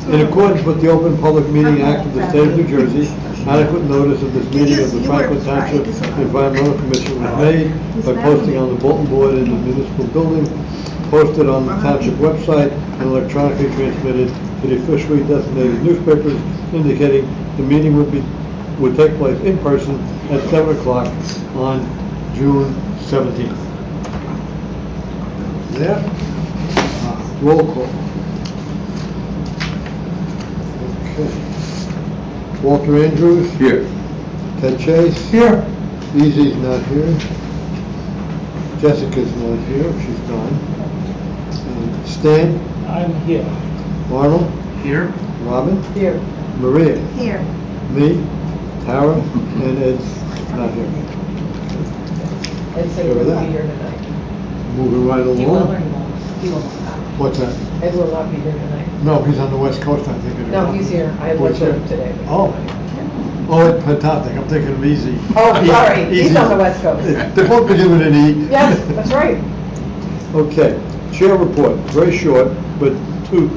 In accordance with the Open Public Meeting Act of the State of New Jersey, adequate notice of this meeting of the Franklin Township Environmental Commission was made by posting on the bulletin board in the municipal building, posted on the township website, and electronically transmitted to the officially designated newspapers, indicating the meeting would take place in person at 7 o'clock on June 17th. There. Roll call. Okay. Walter Andrews. Here. Ted Chase. Here. Easy's not here. Jessica's not here. She's gone. Stan. I'm here. Arnold. Here. Robin. Here. Maria. Here. Me. Tara. And Ed's not here. Ed said he Over will there. be here tonight. Moving right He will along. or he won't? He will not. What's that? Ed will not be here tonight. No, he's on the West Coast, I think. No, he's here. I had lunch with him today. Oh. Oh, it's fantastic. I'm thinking of Easy. Oh, sorry. Easy. He's on the West Coast. They're both beginning with an E. Yes, that's right. Okay, chair report, very short, but two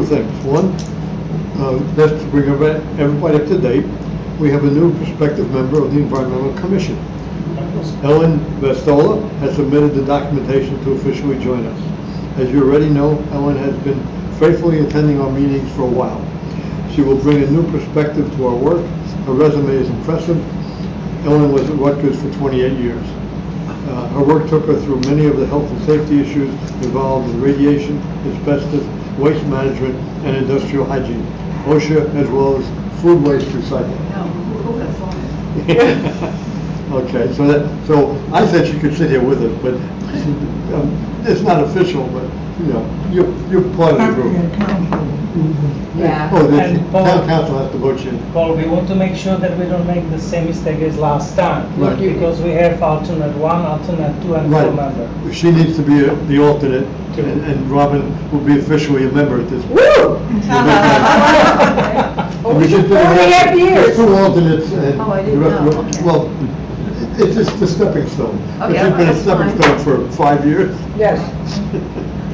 things. One, just to bring everybody up to date, we have a new prospective member of the Environmental Commission. Ellen Vestola has submitted the documentation to officially join us. As you already know, Ellen has been faithfully attending our meetings for a while. She will bring a new perspective to our work. Her resume is impressive. Ellen was at Rutgers for 28 years. Her work took her through many of the health and safety issues involved in radiation, asbestos, waste management, and industrial hygiene, OSHA, as well as food waste recycling. No, who would have thought it? Okay, so I said she could sit here with us, but it's not official, but you're part of the group. Yeah. Oh, the And Paul- town council has to vote you in. Paul, we want to make sure that we don't make the same mistake as last time. Right. Because we have alternate 1, alternate 2, and 4 Right. member. She needs to be the alternate, and Robin will be officially a member at this point. Woo! And we just did 4.5 years. 2 alternates and. Oh, I didn't know, okay. Well, it's just a stepping stone. But Okay, she's been a that's stepping fine. stone for 5 years. Yes.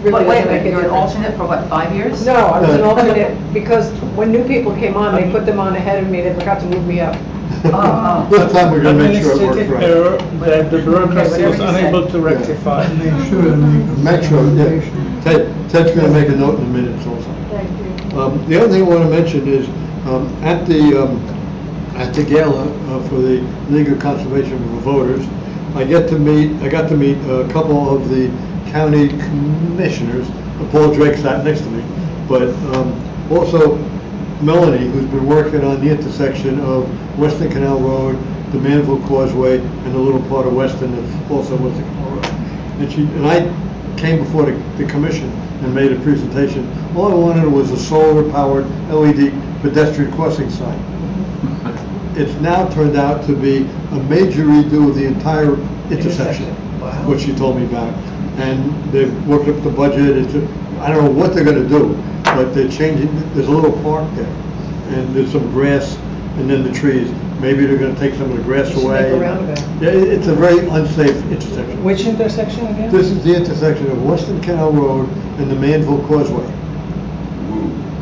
But wait, doesn't make a you're an difference. alternate for what, 5 years? No, I was an alternate because when new people came on, they put them on ahead of me. They forgot to move me up. Oh. This time we're gonna make sure it works Administrative right. error that the bureaucracy whatever was you said. unable to rectify. Make sure, yeah. Ted's gonna make a note in a minute also. Thank you. The other thing I want to mention is, at the gala for the League of Conservation Voters, I got to meet a couple of the county commissioners. Paul Drake sat next to me, but also Melanie, who's been working on the intersection of Weston Canal Road, the Manville Causeway, and the little part of Weston that's also Weston Canal Road. And I came before the commission and made a presentation. All I wanted was a solar-powered LED pedestrian crossing sign. It's now turned out to be a major redo of the entire intersection, which she told me about. And they've worked up the budget. I don't know what they're going to do, but they're changing. There's a little park there, and there's some grass, and then the trees. Maybe they're going to take some of the grass away. Make a roundabout. Yeah, it's a very unsafe intersection. Which intersection again? This is the intersection of Weston Canal Road and the Manville Causeway.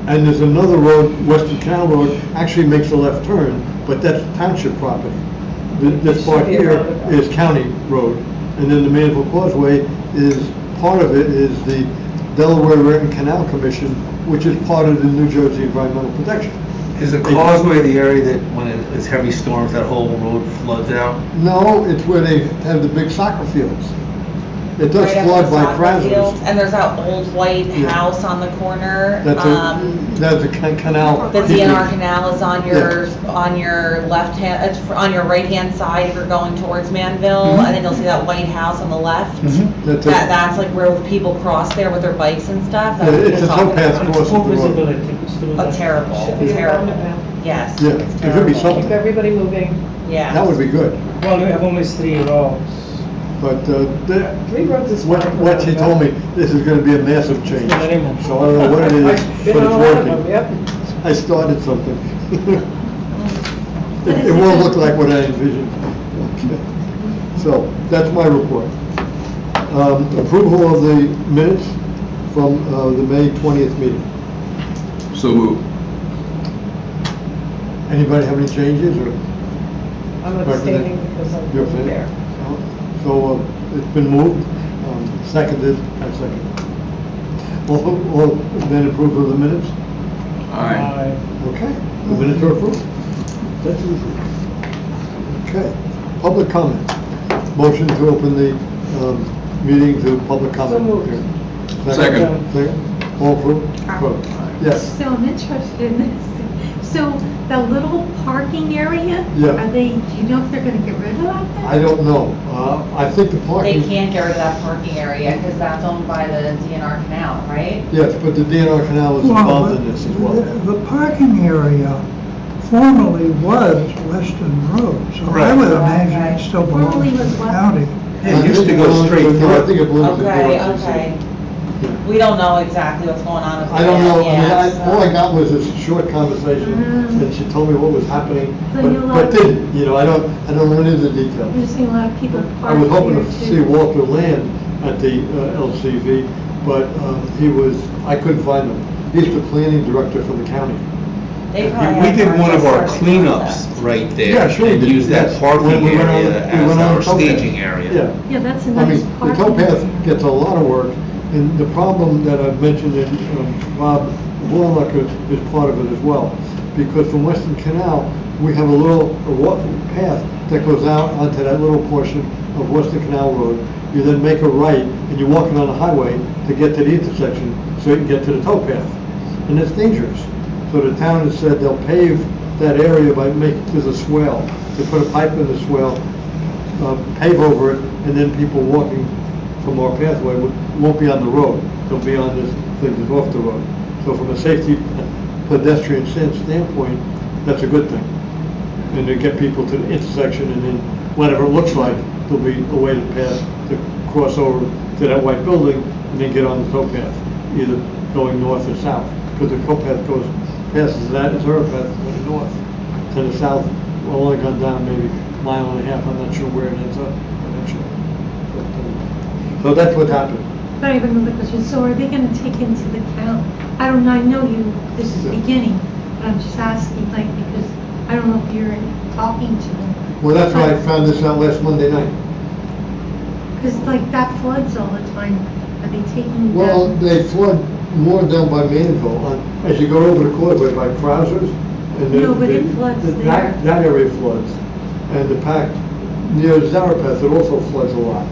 And there's another road, Weston Canal Road, actually makes a left turn, but that's township property. This part Should be a here roundabout. is county road, and then the Manville Causeway is, part of it is the Delaware River Canal Commission, which is part of the New Jersey Environmental Protection. Is the causeway the area that when it's heavy storms, that whole road floods out? No, it's where they have the big soccer fields. It does Right flood after by soccer fields, Krasner's. and there's that old white Yeah. house on the corner. That's a canal. The DNR canal is on your left hand, it's on your right hand side if you're going towards Manville, and then you'll see that white house on the left. That's a- That's like where people cross there with their bikes and stuff. That's Yeah, what it's we're a talking towpath about. crossing Poor the road. visibility. Oh, terrible, Should be a terrible. roundabout. Yes. Yeah, it's it could be terrible. something. Keep everybody moving. Yeah. That would be good. Well, we have only 3 roads. But 3 roads is what fine. she told me, this is going to be a massive change. Minimum. So I don't know what it is, I've but been on it's a lot of them, working. yep. I started something. It won't look like what I envisioned. Okay. So that's my report. Approval of the minutes from the May 20th meeting. So moved. Anybody have any changes, or? I'm abstaining because I'm You're over there. So, it's been moved, seconded, I second. All then approve of the minutes? Aye. Okay, the minutes are approved. That's easy. Okay, public comment. Motion to open the, meeting to public comment. moved. Second. Second, all approved? Yes. So I'm interested in this. So the little parking area? Yeah. Are they, do you know if they're gonna get rid of that then? I don't know, I think the They parking. can't get rid of that parking area because that's owned by the DNR canal, right? Yes, but the DNR canal is involved in this as well. The parking area formerly was Western Road, so I Right. would imagine it still belongs Formerly to was the what? county. It used to go straight No, I through. think it belongs to the Okay, DNR. okay. We don't know exactly what's going on with I don't know, yeah, all I got was this short conversation, and she told me what was happening, So you but like- didn't, I don't know any of the details. You're seeing a lot of people I park was hoping here to see too. Walter Land at the LCV, but I couldn't find him. He's the planning director for the county. They probably We have did one of our access to cleanups access. right there. Yeah, sure we And did, used that yes. parking When we went on- area we as went on our the towpath. staging area. Yeah. Yeah, that's a I nice mean, the parking. towpath gets a lot of work, and the problem that I've mentioned, and Bob Warlocker is part of it as well, because from Western Canal, we have a walking path that goes out onto that little portion of Western Canal Road. You then make a right, and you're walking on the highway to get to the intersection, so you can get to the towpath. And it's dangerous. So the town has said they'll pave that area by making, there's a swale, they put a pipe in the swale, pave over it, and then people walking from our pathway won't be on the road. They'll be on this thing that's off the road. So from a safety pedestrian standpoint, that's a good thing. And to get people to the intersection, and then whatever it looks like, there'll be a way to pass, to cross over to that white building, and then get on the towpath, either going north or south. Because the towpath passes that, it's our path going north. To the south, we've only gone down maybe a mile and a half, I'm not sure where it ends up, I'm not sure. So that's what happened. But I have another question. So are they gonna take into the count? I don't know, I know this is the beginning, but I'm just asking, like, because I don't know if you're talking to them. Well, that's why I found this out last Monday night. Because like that floods all the time. Are they taking Well, that? they flood more down by Manville, as you go over the causeway by Krausers. And No, but it floods there. That area floods. And the pack near Zarapeth, it also floods a lot.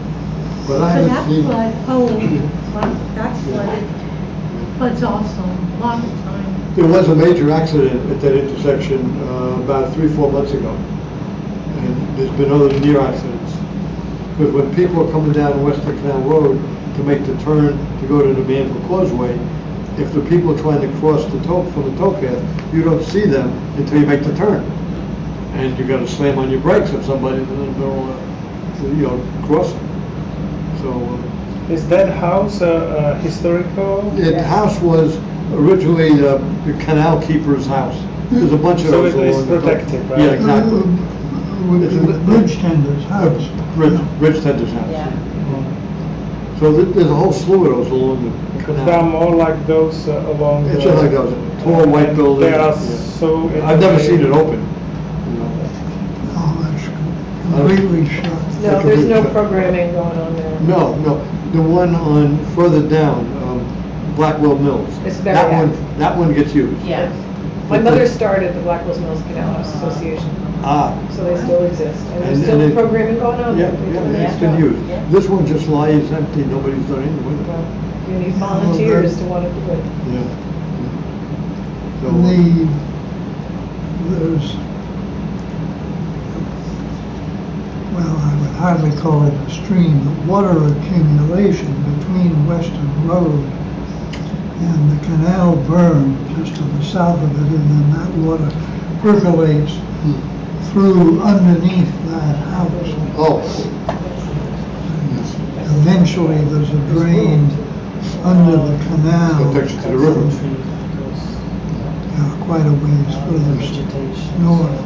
But I So that haven't seen. flood, that's flooded, floods also, a lot of time. There was a major accident at that intersection about 3-4 months ago. And there's been other near accidents. Because when people are coming down Western Canal Road to make the turn to go to the Manville Causeway, if the people are trying to cross from the towpath, you don't see them until you make the turn. And you gotta slam on your brakes if somebody's in the middle of, crossing. So, Is that house historical? the house was originally the canal keeper's house. There's a bunch of So those it is along the protected, right? Yeah, exactly. With the bridge tender's house. Rich Tender's house. Yeah. So there's a whole slew of those along the Because there are canal. more like those along It's the... just like those tall white and buildings. They are yeah. so... I've never seen it open. Oh, that's completely shut. No, there's no programming going on there. No, the one on further down, Blackwell Mills. It's very That active. that one gets used. Yeah. My mother started the Blackwell's Mills Canal House Association, Ah, so they still exist. And there's And- still and it- programming going on yeah, there. yeah, it's been used. Yeah. This one just lies empty, nobody's done anything with it. Well, you need volunteers to want to do it. Yeah. So, There's, well, I would hardly call it a stream, but water accumulation between Western Road and the canal burn just to the south of it, and then that water percolates through underneath that house. Oh, Eventually, there's a drain under the canal. that takes you to the river. Quite a ways further north.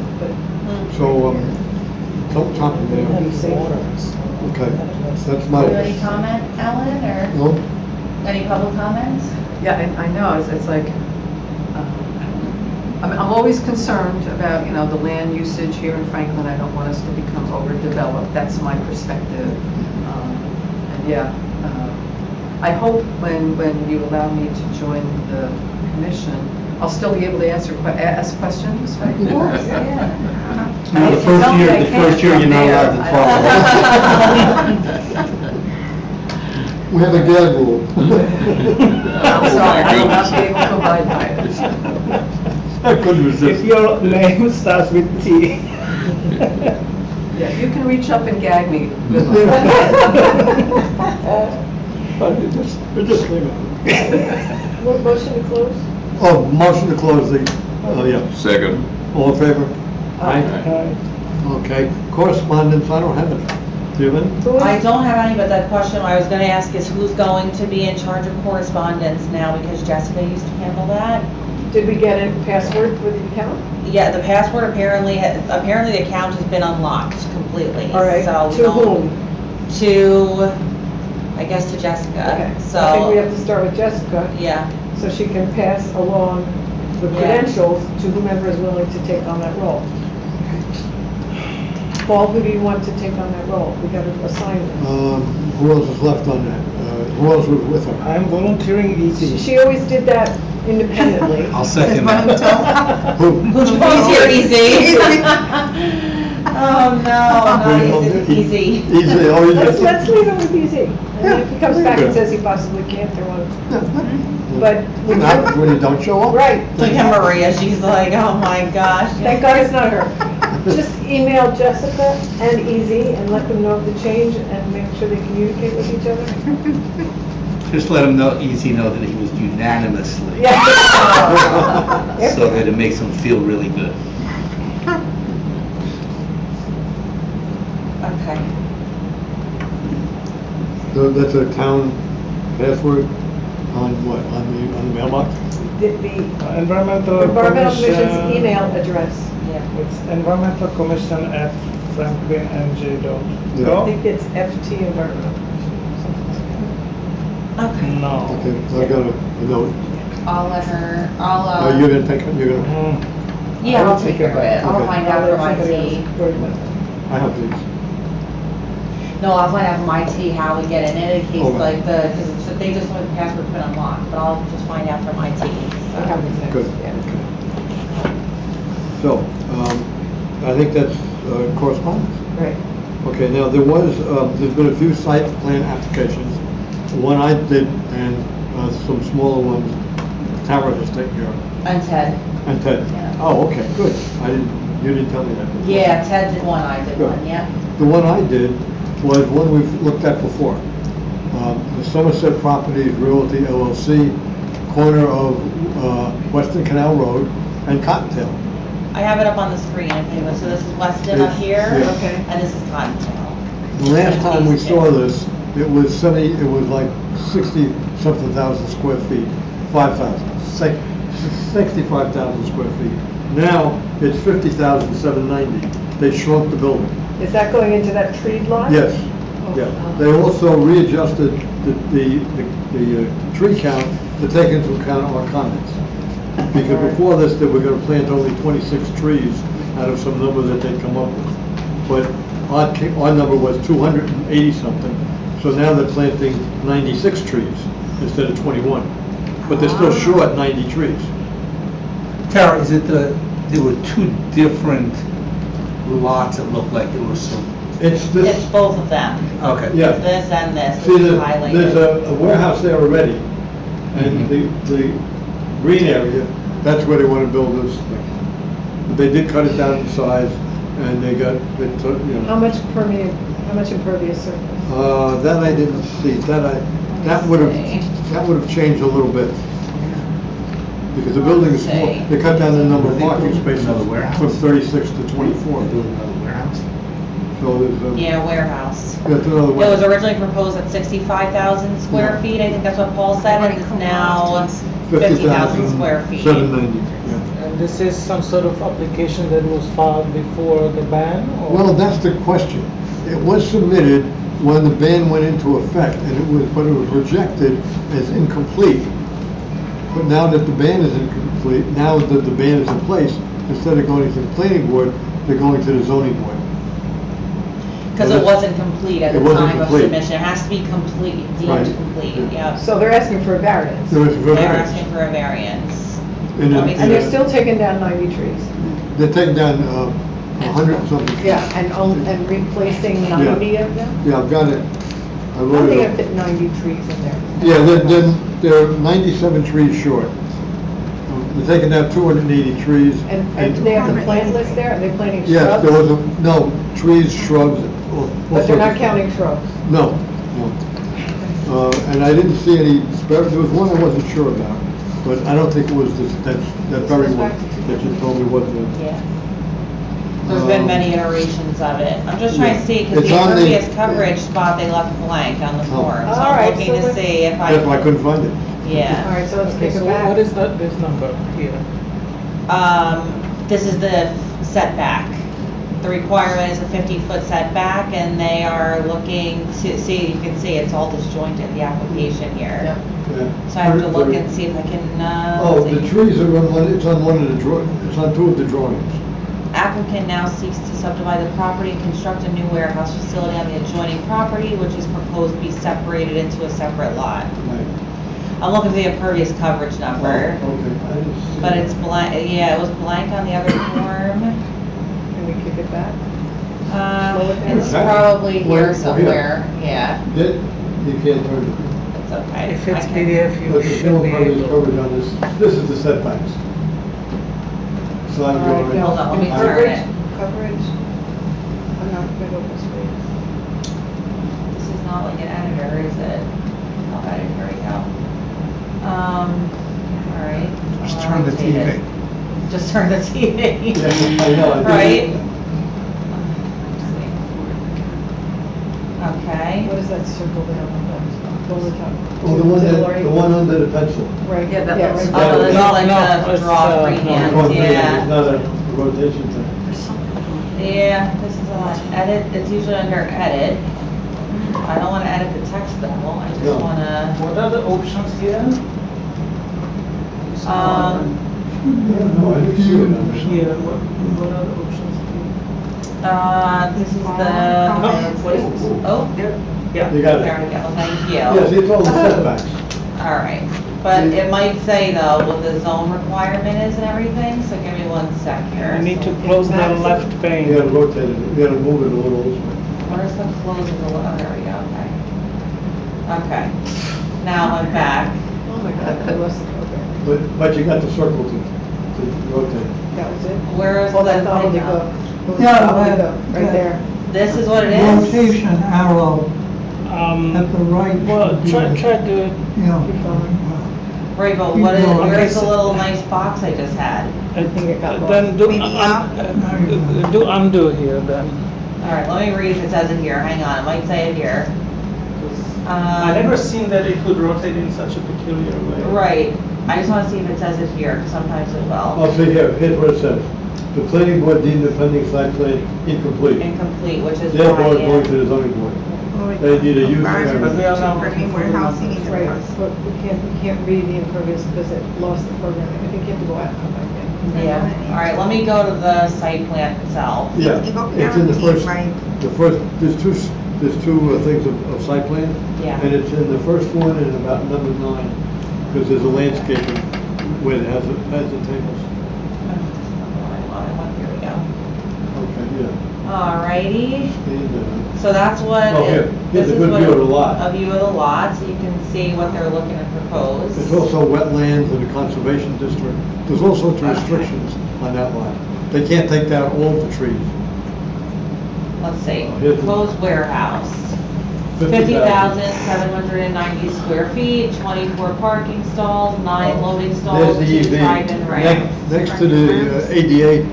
So, top of there. Be safer. Okay, that's my. Any comment, Ellen, or No? any public comments? Yeah, I know, it's like, I'm always concerned about, you know, the land usage here in Franklin. I don't want us to become overdeveloped. That's my perspective. And yeah, I hope when you allow me to join the commission, I'll still be able to ask questions, right? You know, the first year you're not allowed to talk. We have a gag rule. I'm sorry, I will not be able to abide by it. I couldn't If resist. your name starts with T. Yeah, you can reach up and gag me. Good luck. It just came out. Motion to close? Oh, motion to close the, yeah. Second. All in favor? Aye. Okay, correspondence, I don't have it. Do you have any? I don't have any, but that question I was gonna ask is who's going to be in charge of correspondence now, because Jessica used to handle that? Did we get a password for the account? Yeah, the password apparently the account has been unlocked completely. All right, So we to don't- whom? To, I guess to Jessica, Okay, so. I think we have to start with Jessica, Yeah, so she can pass along the Yeah. credentials to whomever is willing to take on that role. Paul, who do you want to take on that role? We got to assign them. Who else is left on that? Who else was with her? I'm volunteering easy. She always did that independently. I'll second that. Who? who's here, easy? Oh, no, not easy, easy. Easy, oh, you Let's leave it with easy. And then if he comes back and says he possibly can't, throw on. But What happens when you don't show up? right. Look at Maria, she's like, oh my gosh. Thank God it's not her. Just email Jessica and Easy and let them know of the change and make sure they communicate with each other. Just let him know, easy know that he was unanimously. Yeah. So that it makes him feel really good. Okay. So that's a town password on what, on the mailbox? The Environmental Environmental Commission. Commission's email address. Yeah. It's Environmental Commission at I franklinnj.gov. think it's FT Environmental Commission or something like that. Okay. No. Okay, I got a note. I'll let her, Oh, you're gonna take it, you're gonna, Mm. yeah, I'll take care of it. I'll Okay. find out from Somebody else IT. worried about that. I have these. No, I'll find out from IT how we get it in case Okay. like because they just want the password's been unlocked, but I'll just find out from IT. I have these next, Good. yeah. So, I think that's correspondence. Right. Okay, now there's been a few site plan applications. One I did and some smaller ones Tara has taken care of. And Ted. And Ted. Yeah. Oh, okay, good. You didn't tell me that before. Yeah, Ted did one, I did Good. one, yeah. The one I did was one we've looked at before. The Somerset Properties Realty LLC, corner of Western Canal Road and Cottontail. I have it up on the screen, if anyone, so this is Weston up here, Yeah. Okay. and this is Cottontail. The last time we saw this, it was like 60-something thousand square feet, 65,000 square feet. Now, it's 50,790. They shrunk the building. Is that going into that treed lot? Yes, Oh. yeah. They also readjusted the tree count to take into account our comments. Because before this, they were gonna plant only 26 trees out of some number that they'd come up with. But our number was 280-something, so now they're planting 96 trees instead of 21. But they're still short 90 trees. Tara, is it there were two different lots that looked like there was some, It's It's this, both of them. okay. yeah. It's this and this, See, which is there's highlighted. a warehouse there already, and the green area, that's where they want to build this thing. But they did cut it down in size, and they took, you How know. much impervious surface? That I didn't see, that would have changed a little bit. Because the building is small, See. they cut down the number of Are they parking building spaces another warehouse? from 36 to 24. We're doing another warehouse? So there's, Yeah, warehouse. that's another It was one. originally proposed at 65,000 square Yeah. feet, I think that's what Paul said, and it's now 50,000 square feet. 790, yeah. And this is some sort of application that was filed before the ban? Or? Well, that's the question. It was submitted when the ban went into effect, but it was rejected as incomplete. But now that the ban is incomplete, now that the ban is in place, instead of going to the planning board, they're going to the zoning board. Because it wasn't complete at It the wasn't time of complete. submission. It has to be complete, Right. deemed complete, Yeah. yep. So they're asking for a variance. There was They're variance. asking for a variance. And Let me And they're still taking down 90 trees. They're taking down 100 and something. Yeah, and replacing 90 of them? Yeah, I've got it. I How are wrote they it gonna up. fit 90 trees in there? Yeah, they're 97 trees short. They're taking down 280 trees. And do they have the plant list there? Are they planting shrubs? Yes, there was no, trees, shrubs. all But they're sorts not of- counting shrubs? No, no. And I didn't see any, there was one I wasn't sure about, but I don't think it was that very one that you told me wasn't. Yeah. There's been many iterations of it. I'm just trying to see, because It's the on the- impervious coverage spot they left blank on the Oh. form. So All I'm right, looking so to let's- see if That's why I I, couldn't find it. All yeah. right, so let's Okay, take it so back. what is this number here? This is the setback. The requirement is a 50-foot setback, and they are looking to see, you can see it's all disjointed, the application here. Yep. Yeah. So I have to look and see if I can, Oh, let's the see. trees are on one, it's on one of the it's on two of the drawings. Applicant now seeks to subdivide the property and construct a new warehouse facility on the adjoining property, which is proposed to be separated into a separate lot. Right. I'm looking for the impervious coverage number, Okay. I didn't see but that. it's blank, yeah, it was blank on the other form. Can we kick it back? It's down. probably Well, here here. somewhere, yeah, Did, you can't turn it. it's okay. If it's I can- PDF, you But there's should no be impervious able. coverage on this is the setbacks. Side All right, yard. now, Hold on, let me and turn it. Coverage? I'm not gonna open space. This is not like an editor, is it? Oh, editor, here we go. All right. Just I'll turn the rotate it. TV. Just turn the TV. Yeah, I know, I did. Right? Okay. What is that circle there on the top? Oh, the one under the pencil. Right, Yeah, that yeah, looks- right Oh, there. that's all like No, the it's, draw no, freehand, It's yeah. not a rotation thing. Yeah, this is on edit, it's usually under edit. I don't wanna edit the text though, I No. just wanna, What are the options here? No, I didn't see it on this. Here, what are the options this is the, what is this? Oh, here? You got there it. we go, thank you. Yes, it's all the setbacks. All right, but it might say though what the zone requirement is and everything, so give me 1 sec here. You need to So- close the left You pane. gotta rotate it, you gotta move it a little this way. Where's the close of the, oh, there we go, okay. Okay, now I'm back. Oh my God, I lost the program. But you got the circle to rotate. That was it? Where is Oh, the that thing gobbledygook. now? Where's Yeah, the gobbledygook? Right yeah. there. This is what it is? Rotation arrow at the right. Well, should be- try to do it. Yeah. Keep going. Right, but Keep what is, going. where's the Okay, so- little nice box I just had? I think it got lost. Then do, up. do undo here then. All right, let me read if it says it here, hang on, it might say it here. I never seen that it could rotate in such a peculiar way. Right, I just wanna see if it says it here, 'cause sometimes it will. Oh, see here, here's what it says. The planning board deemed the pending site plan incomplete. Incomplete, which is Therefore, why, it's going to yeah. the zoning board. They need a use But we variance. are now looking for the warehousing numbers. in Right, the but we can't read the impervious because it lost the programming. I think you have to go out and come back in. Yeah, all right, let me go to the site plan itself. Yeah, You go it's in the guarantee, first, right? there's two things of site plan. Yeah. And it's in the first one and about number 9, because there's a landscaping where it has the tables. Here we go. Okay, yeah. All righty, And, so that's what, Oh, here. this Here's a is good what, view of the lot. a view of the lot, so you can see what they're looking to propose. There's also wetlands in the conservation district. There's all sorts of restrictions on that lot. They can't take down all the trees. Let's see, Here's the- proposed warehouse, 50,790 square feet, 24 parking stalls, 9 loading There's stalls, the 2 EV. drive-in ramps. Next to the ADA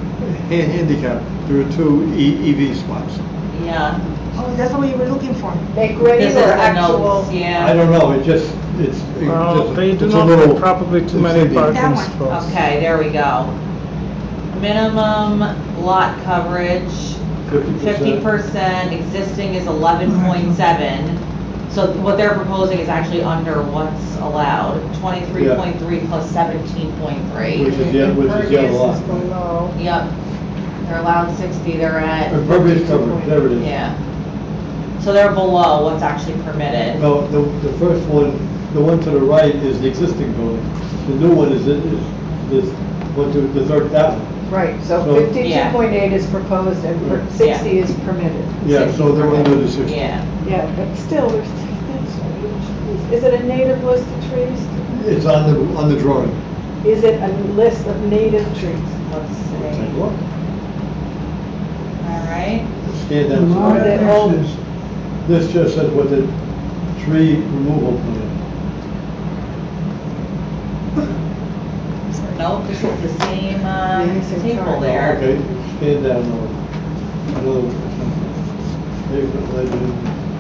handicap, there are 2 EV spots. Yeah, Oh, that's what you were looking for. Make ready this is or the actual? notes, yeah. I don't know, it's Well, they do it's a not little- have probably too it's many Indian. parking That one. spots. Okay, there we go. Minimum lot coverage, 50%, existing is 11.7. So what they're proposing is actually under what's allowed, 23.3 plus 17.3. Which is yellow Impervious lot. is below. Yep, they're allowed 60, they're at, Impervious coverage, there it is. yeah. So they're below what's actually permitted. No, the first one, the one to the right is the existing building. The new one is this, one to the third, that one. Right, so So- 52.8 is proposed and Yeah. 60 is permitted. Yeah, so they're under the 60. Yeah, Yeah, but still, there's, is it a native list of trees? It's on the drawing. Is it a list of native trees? let's Take see. a look. All right, Scan The down. lot Are they all- X is, This just says what the tree removal plan. nope, this is the same, same table chart. there. Okay, scan down another. Pavement legend,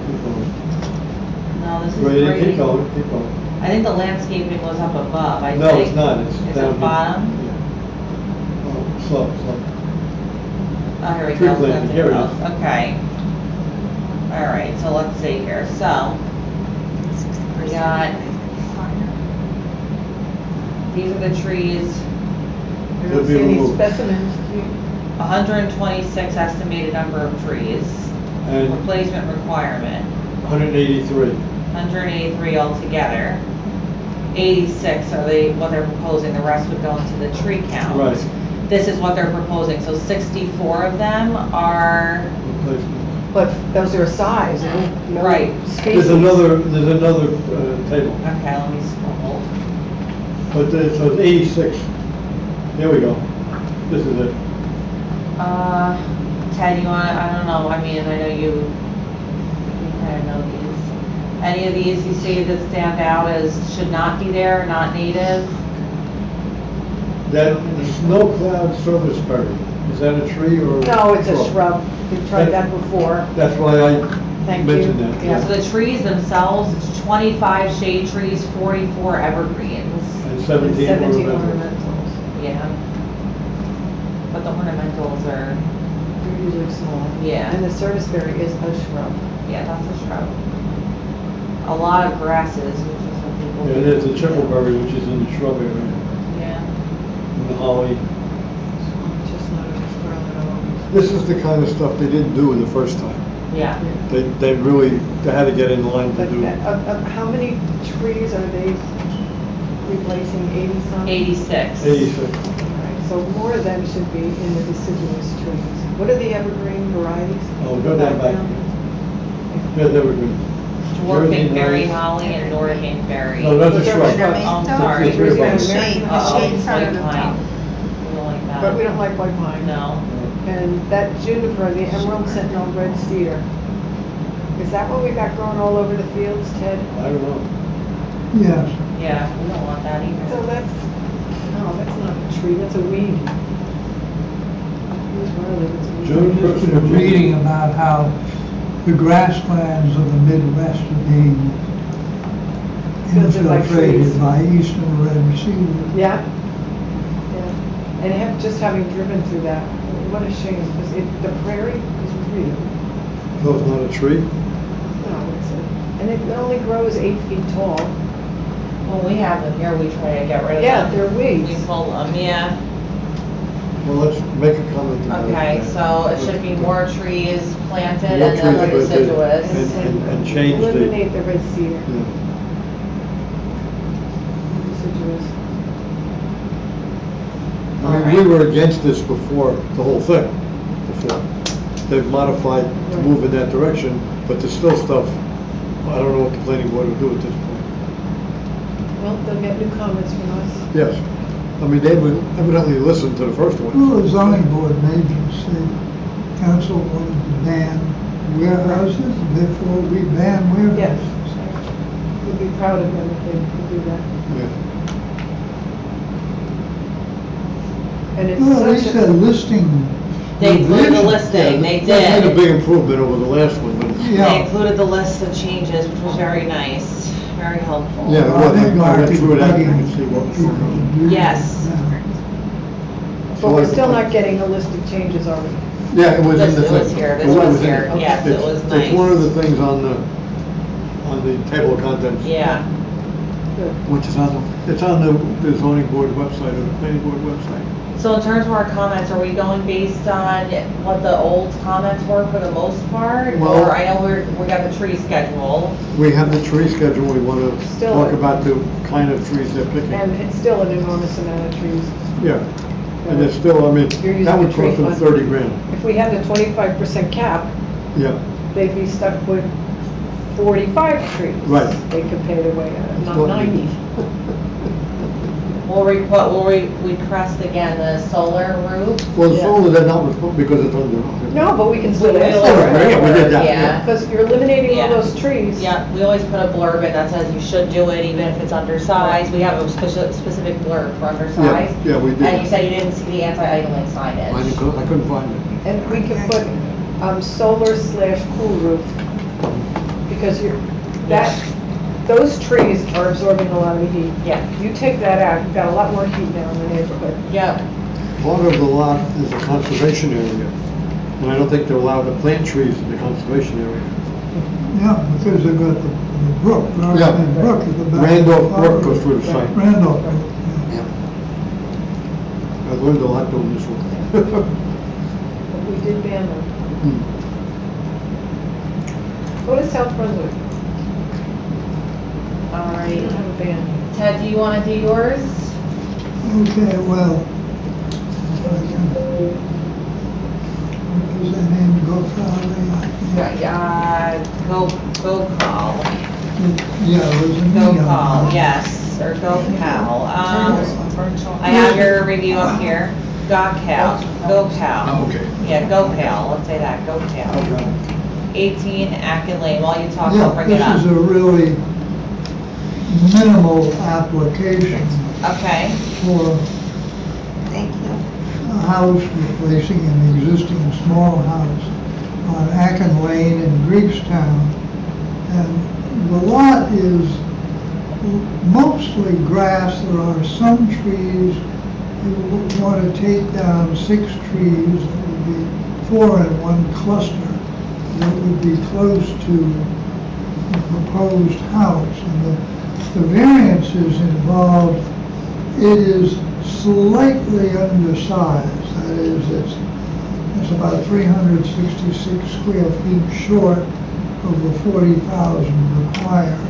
keep going. No, this is Right, keep grading. going, keep going. I think the landscaping was up above, I think. No, it's not, it's Is down it here. bottom? Yeah. Oh, slow. Oh, here we Tree go. planting, That's here it close. is. Okay. All right, so let's see here. So, we got, these are the trees, I They'll don't be see any removed. specimens. 126 estimated number of trees. And Replacement requirement, 183. 183 altogether. 86 are what they're proposing, the rest would go into the tree count. Right. This is what they're proposing, so 64 of them are, Replacement. But those are size, no Right. species. There's another table, okay, let me scroll. but so it's 86. Here we go. This is it. Ted, you want, I don't know, I mean, I know you kind of know these. Any of these you see that stand out as should not be there, not native? That snow cloud serviceberry, is that a tree or? No, it's a shrub. We've tried that before. That's why I Thank you. mentioned that. Yeah. So the trees themselves, it's 25 shade trees, 44 evergreens. And 17 17 ornamentals. ornamentals. Yeah. But the ornamentals are, They're usually small. Yeah. And the serviceberry is a shrub. yeah, that's a shrub. A lot of grasses, which is what people. Yeah, there's the chipperberry, which is in the shrub area, Yeah. and the holly. Chestnut or scarlet oak. This is the kind of stuff they didn't do the first time. Yeah. They had to get in line to But do. how many trees are they replacing? 80 some? 86. 86. Right, so more of them should be in the deciduous trees. What are the evergreen varieties? Oh, go down back. Yeah, they were good. Dwarfing Jersey berry Rose. holly and Northern berry. No, that's a Those are shrub. shrubs. Oh, I'm sorry. It's a tree There's bark. American Oh, shade in front of white the pine. top. We don't like that. But we don't like white pine. No. And that juniper, the emerald sentinel red cedar, is that what we got growing all over the fields, Ted? I don't know. yes. Yeah, we don't want that So either. that's not a tree, that's a weed. Here's where I live, it's a weed. Juniper. Just been reading about how the grasslands of the Midwest are being Filtered by trees. infiltrated by eastern red cedar. Yeah. Yeah. And just having driven through that, what a shame, because the prairie is real. No, it's not a tree? No, and it only grows 8 feet tall. When we have them here, we try to get rid of them. Yeah, they're weeds. We pull them, yeah. Well, let's make a comment about it. Okay, so it should be more trees planted More and then trees planted deciduous. and change the. Eliminate the red cedar. Yeah. Deciduous. I mean, we were against this before, the whole thing, before. They've modified to move in that direction, but there's still stuff, I don't know what the planning board will do at this point. Well, they'll get new comments from us. Yes, I mean, they would evidently listen to the first one. Well, the zoning board may just say, council wanted to ban warehouses, therefore we ban Yes. warehouses. We'd be proud of them if they could do that. Yeah. And it's Well, they such said a, listing. They included the revision. listing, they That's made a did. big improvement over the last one, but. They Yeah. included the list of changes, which was very nice, very helpful. Yeah, well, I went through that, Market and see what was going on. people. Yes. but we're still not getting a list of changes, are we? Yeah, it was in the This thing. was here, this It was in here, it. yes, it It's- was It's one of nice. the things on the table of contents. Yeah. Which is on it's on the zoning board website or the planning board website. So in terms of our comments, are we going based on what the old comments were for the most part? Well- Or I know we got the tree schedule. We have the tree schedule, we want to Still- talk about the kind of trees they're picking. And it's still an enormous amount of trees. Yeah, and it's still, I mean, You're using that would the tree cost them fund. 30 grand. If we had the 25% cap, Yeah, they'd be stuck with 45 trees. Right. They could pay their way out, It's not what- 90. Will we request again the solar roof? well, the Yeah. solar, they're not responsible because it's under. No, but we can still We ask will- for it. Yeah, we did that, Yeah. Because you're eliminating all Yeah. those trees. Yeah, we always put a blurb in that says you should do it even if it's undersized. We have a specific blurb for undersized. Yeah, we did. And you said you didn't see the anti-idling signage. I couldn't find it. And we can put solar/cool roof, because those trees are absorbing a lot of the heat. Yeah. You take that out, you've got a lot more heat now in the neighborhood. Yep. Part of the lot is a conservation area, and I don't think they're allowed to plant trees in the conservation area. Yeah, because they've got the brook, Yeah. Raritan Brook at the back. Randolph Brook goes through the site. Randolph, Brook, yeah. I learned a lot doing this one. But we did ban them. Hmm. What is South Brunswick? All We right. don't have a ban. Ted, do you want to do yours? Okay, well, if I can, what was that name, Go call. Yeah, it was a Go neon. call, yes, or go cal. I have your review up here. Go cal. Okay. Yeah, go cal, let's say that, go cal. 18 Akin Lane, while you talk, I'll bring it Yeah, up. this is a really minimal application Okay, for Thank you. a house replacing an existing small house on Akin Lane in Greekstown. And the lot is mostly grass. There are some trees. You want to take down 6 trees. That would be 4 in one cluster. That would be close to the proposed house. And the variances involved, it is slightly undersized. That is, it's about 366 square feet short of the 40,000 required.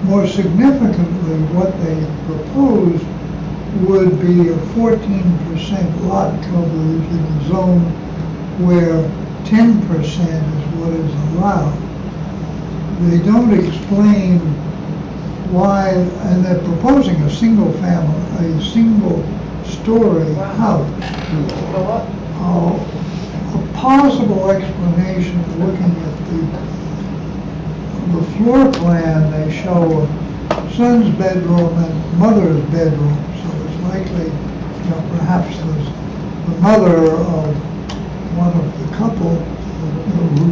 More significantly, what they proposed would be a 14% lot coverage in a zone where 10% is what is allowed. They don't explain why, and they're proposing a single story house. Go up. A possible explanation, looking at the floor plan, they show a son's bedroom and mother's bedroom, so it's likely, perhaps there's the mother of one of the couple who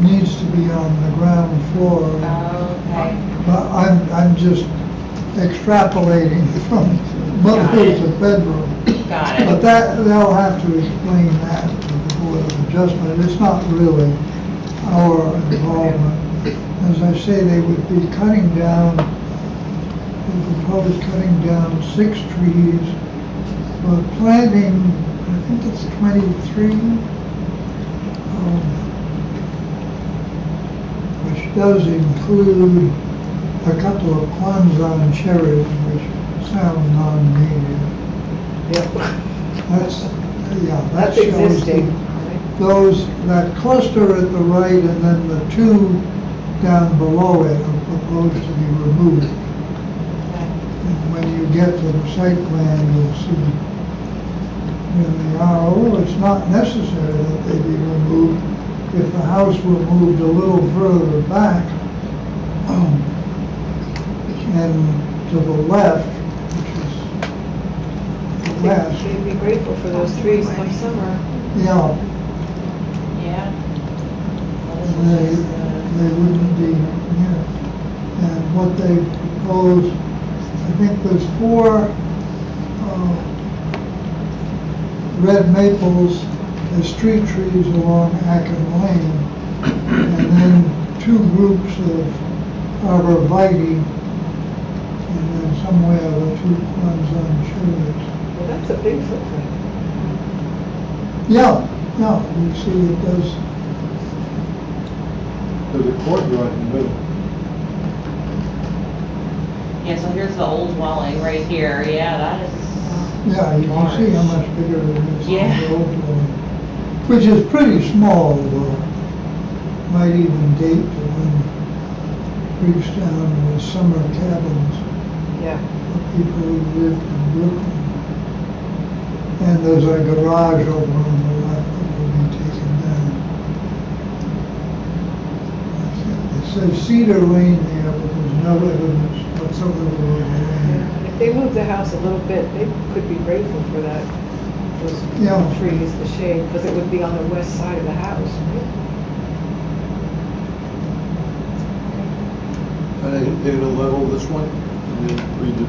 needs to be on the ground floor. okay. But I'm just extrapolating from mother to bedroom. Got it. But they'll have to explain that to the Board of Adjustment. It's not really our involvement. As I say, they would be cutting down, they propose cutting down 6 trees, but planting, I think it's 23, which does include a couple of Kwanzaa cherries, which sound non-native. Yep. That That's shows existing. that cluster at the right and then the 2 down below it are proposed to be removed. And when you get to the site plan, you'll see where they are. Oh, it's not necessary that they be removed if the house were moved a little further back and to the left, which is the west. They'd be grateful for those trees next summer. Yeah, Yeah. they wouldn't be, and what they propose, I think there's 4 red maples as street trees along Acken Lane, and then 2 groups of arborvitae, and then somewhere the two ones on cherries. Well, that's a big footprint. Yeah, you see it does, There's a courtyard in the middle. Yeah, so here's the old dwelling right here, yeah, that is, yeah, you can see how much bigger it is. Yeah. On the old one, which is pretty small, though. Might even date to when Bridgetown was summer cabins Yeah. for people who lived in Brooklyn. And there's a garage over on the left that will be taken down. It says Cedar Lane there, but there's no evidence whatsoever of a lane. If they move the house a little bit, they could be grateful for that, those Yeah. trees, the shade, because it would be on the west side of the house, right? They're gonna level this one, and then redo.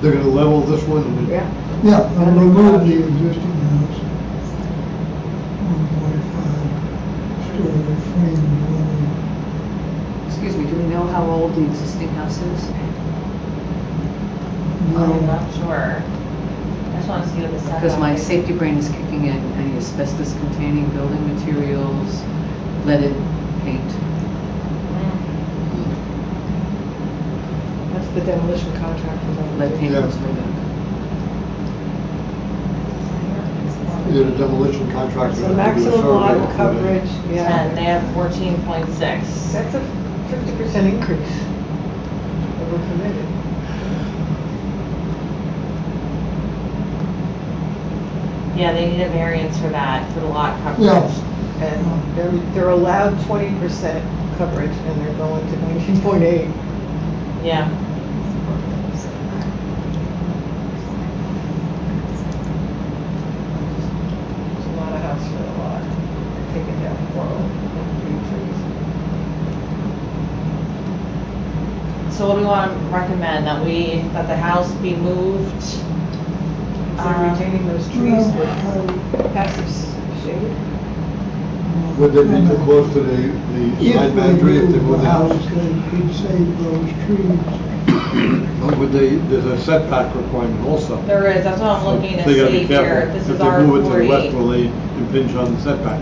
They're gonna level this one, and then. Yeah. Yeah, they'll And the remove garage. the existing house. 145-story frame dwelling. Excuse me, do we know how old the existing house is? I'm not sure. I just wanna see what the setback is. Because my safety brain is kicking in, any asbestos containing building materials, leaded paint. That's the demolition contractor. Lead paint Yeah. was laid up. Yeah, the demolition contractor. So maximum lot coverage, And yeah. they have 14.6. That's a 50% increase over permitted. Yeah, they need a variance for that, for the lot coverage. Yeah. And they're allowed 20% coverage, and they're going to 19.8. Yeah. It's a lot of house for a lot. Taking down 4 trees. So what do we want to recommend? That the house be moved? They're retaining those trees Well, with I- passive shade. Would they be too close to the If side they boundary if they move move the the house? house, they could save those trees. Or would they, there's a setback requirement also. There is, that's what I'm looking to So they gotta be see here. careful. This is If they move it to the west, R40. will they impinge on the setback?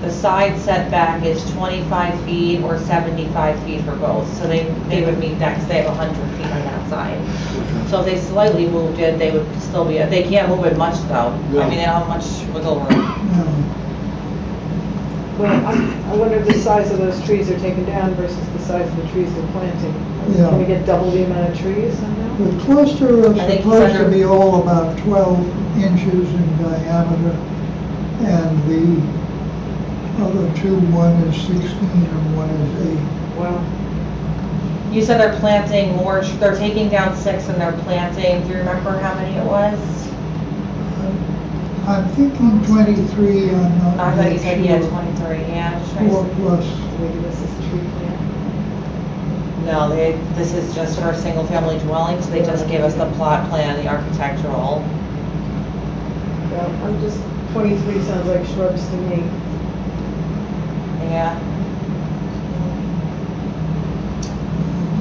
The side setback is 25 feet or 75 feet for both. So they would meet that because they have 100 feet on that side. So if they slightly moved it, they would still be, they can't move it much though. I Yeah. mean, they don't have much wiggle room. Now, Well, I wonder if the size of those trees are taken down versus the size of the trees they're planting. Yeah. Can we get double the amount of trees somehow? the cluster is I think supposed to under- be all about 12 inches in diameter, and the other two, one is 16 and one is 8. Well, You said they're planting more, they're taking down 6 and they're planting, do you remember how many it was? I'm thinking 23, I'm not I thought you said, yeah, sure. 23, yeah, just trying 4 to. plus. maybe this is tree plant. No, this is just for a single-family dwelling, so they just gave us the plot plan, the architectural. Well, I'm just, 23 sounds like shrubs to me. Yeah,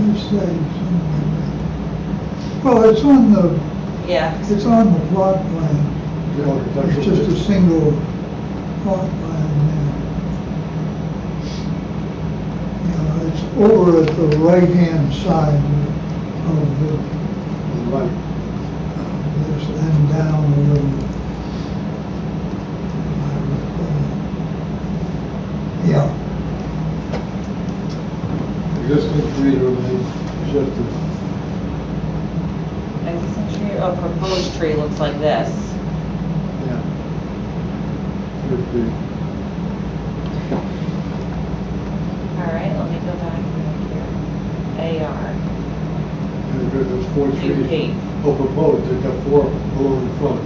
Let's say something. Well, it's on the yeah. plot plan. The It's architectural just a pitch. single plot plan there. It's over at the right-hand side of Right. this and down a little. I recall. Yeah, Existing tree remains just as. Existing tree, oh, proposed tree looks like this. Yeah. 50. All right, let me go back here. AR, And there's 4 trees. UP. Oh, proposed, they've got 4 along the front.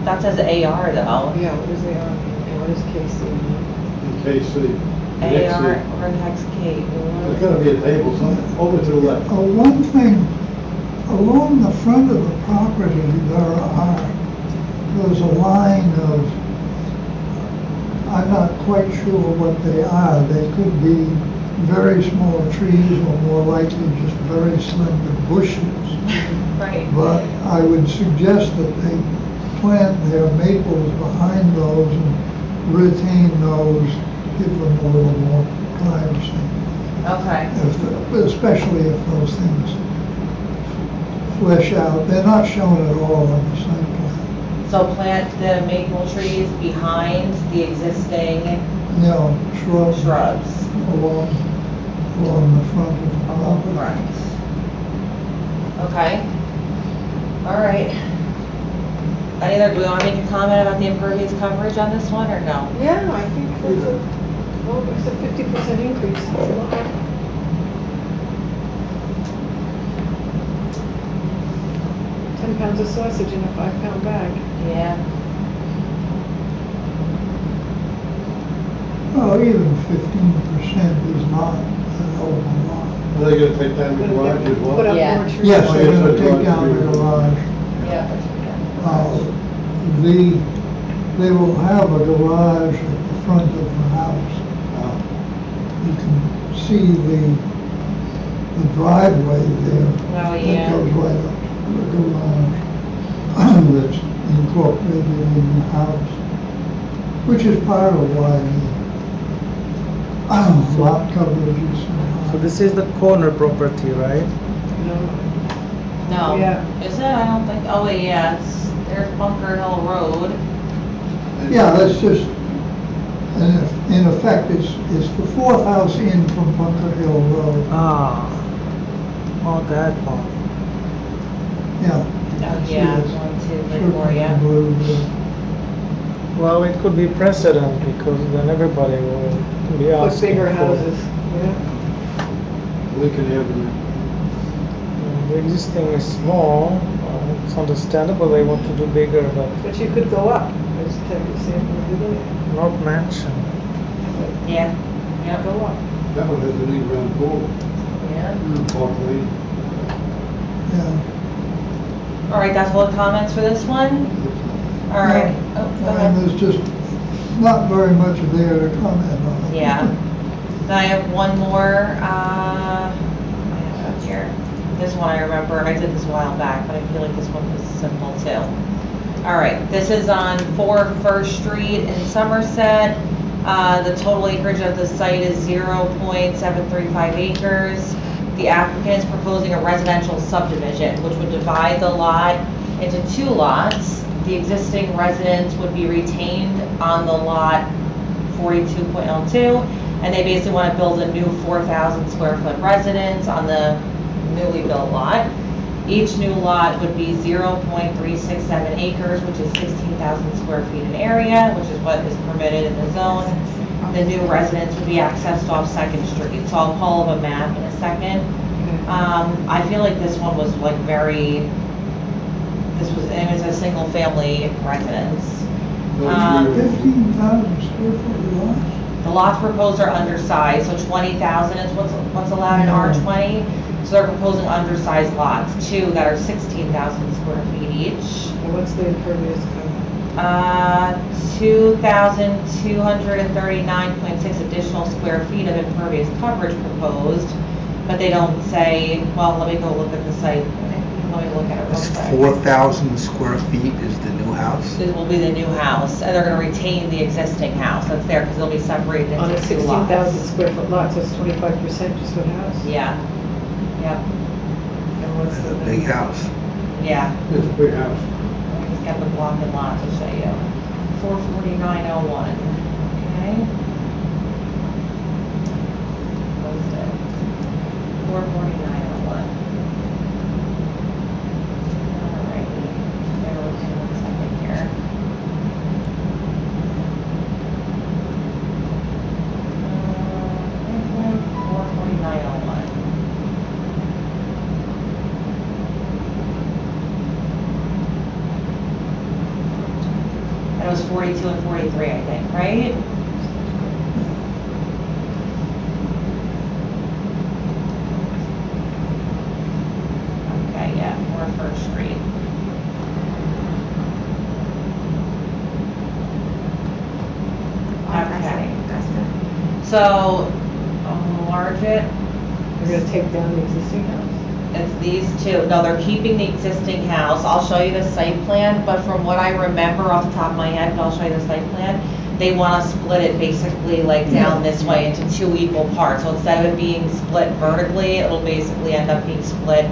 That says AR though. Yeah, what is the, and what is KC? In KC. AR Next, or next K. there's gotta be a table somewhere, over to the left. one thing, along the front of the property, there's a line of, I'm not quite sure what they are. They could be very small trees or more likely just very slender bushes. Right. But I would suggest that they plant their maples behind those and retain those, give them a little more privacy. Okay. Especially if those things flesh out. They're not shown at all on the site plan. So plant the maple trees behind the existing No, shrubs. shrubs. Along the front of the property. Right. Okay. All right. Any other, do we want to make a comment about the impervious coverage on this one, or no? Yeah, I think that's it's a 50% increase. That's a lot. £10 of sausage in a 5-pound bag. Yeah. Well, even 15% is not a hell of a lot. Are they gonna take down the garage as well? Put up Yeah. more trees. Yes, Oh, they're yes, gonna that's take right. down the garage. Yeah. They will have a garage at the front of the house. You can see the driveway there. Oh, That yeah. goes right up to the garage that's incorporated in the house, which is part of why the lot coverage is so high. So this is the corner property, right? No. No. Yeah. Is it? I don't think, oh, wait, yeah, there's Bunker Hill Road. Yeah, that's just, in effect, it's the fourth house in from Bunker Hill Road. Ah. Oh, that one. Yeah. Oh, See, yeah, it's 1, 2, 3, circled 4, in yeah. blue there. Well, it could be precedent because then everybody will be Put asking. bigger for- houses. Yeah. Lincoln Avenue. The existing is small, it's understandable they want to do bigger, but But you could go up, as Ted was saying in the beginning. not mansion. Yeah. Yep. Go up. That one has an in-ground pool. Yeah. Park Lane. Yeah. All right, that's all the comments for this one? All right. Oh, go And ahead. there's just not very much there to comment on. Yeah. Then I have one more, I have it up here. This one I remember, I did this a while back, but I feel like this one was simple too. All right, this is on 4 First Street in Somerset. The total acreage of the site is 0.735 acres. The applicant is proposing a residential subdivision, which would divide the lot into 2 lots. The existing residence would be retained on the lot 42.02, and they basically want to build a new 4,000 square foot residence on the newly built lot. Each new lot would be 0.367 acres, which is 16,000 square feet in area, which is what is permitted in the zone. The new residence would be accessed off 2nd Street, so I'll pull up a map in a second. I feel like this one was like it was a single family residence. 15,000 square foot lots? The lots proposed are undersized, so 20,000 is what's allowed in R20. So they're proposing undersized lots, 2 that are 16,000 square feet each. And what's the impervious cover? 2,239.6 additional square feet of impervious coverage proposed, but they don't say, well, let me go look at the site. Let me look at it real This quick. 4,000 square feet is the new house? This will be the new house, and they're gonna retain the existing house that's there, because they'll be separated On a into 2 lots. 16,000 square foot lot, so it's 25% just for the house. Yeah, yep, And what's It's the? a big house. yeah. It's a big house. Just got the block and lot to show you. 44901, okay? Closed it. 44901. Alrighty, bear with me 1 second here. 44901. And it was 42 and 43, I think, right? Okay, yeah, 4 First Street. Okay. So, charge it. You're gonna take down the existing house? It's these two. No, they're keeping the existing house. I'll show you the site plan, but from what I remember off the top of my head, and I'll show you the site plan, they want to split it basically like down this way into 2 equal parts. So instead of it being split vertically, it'll basically end up being split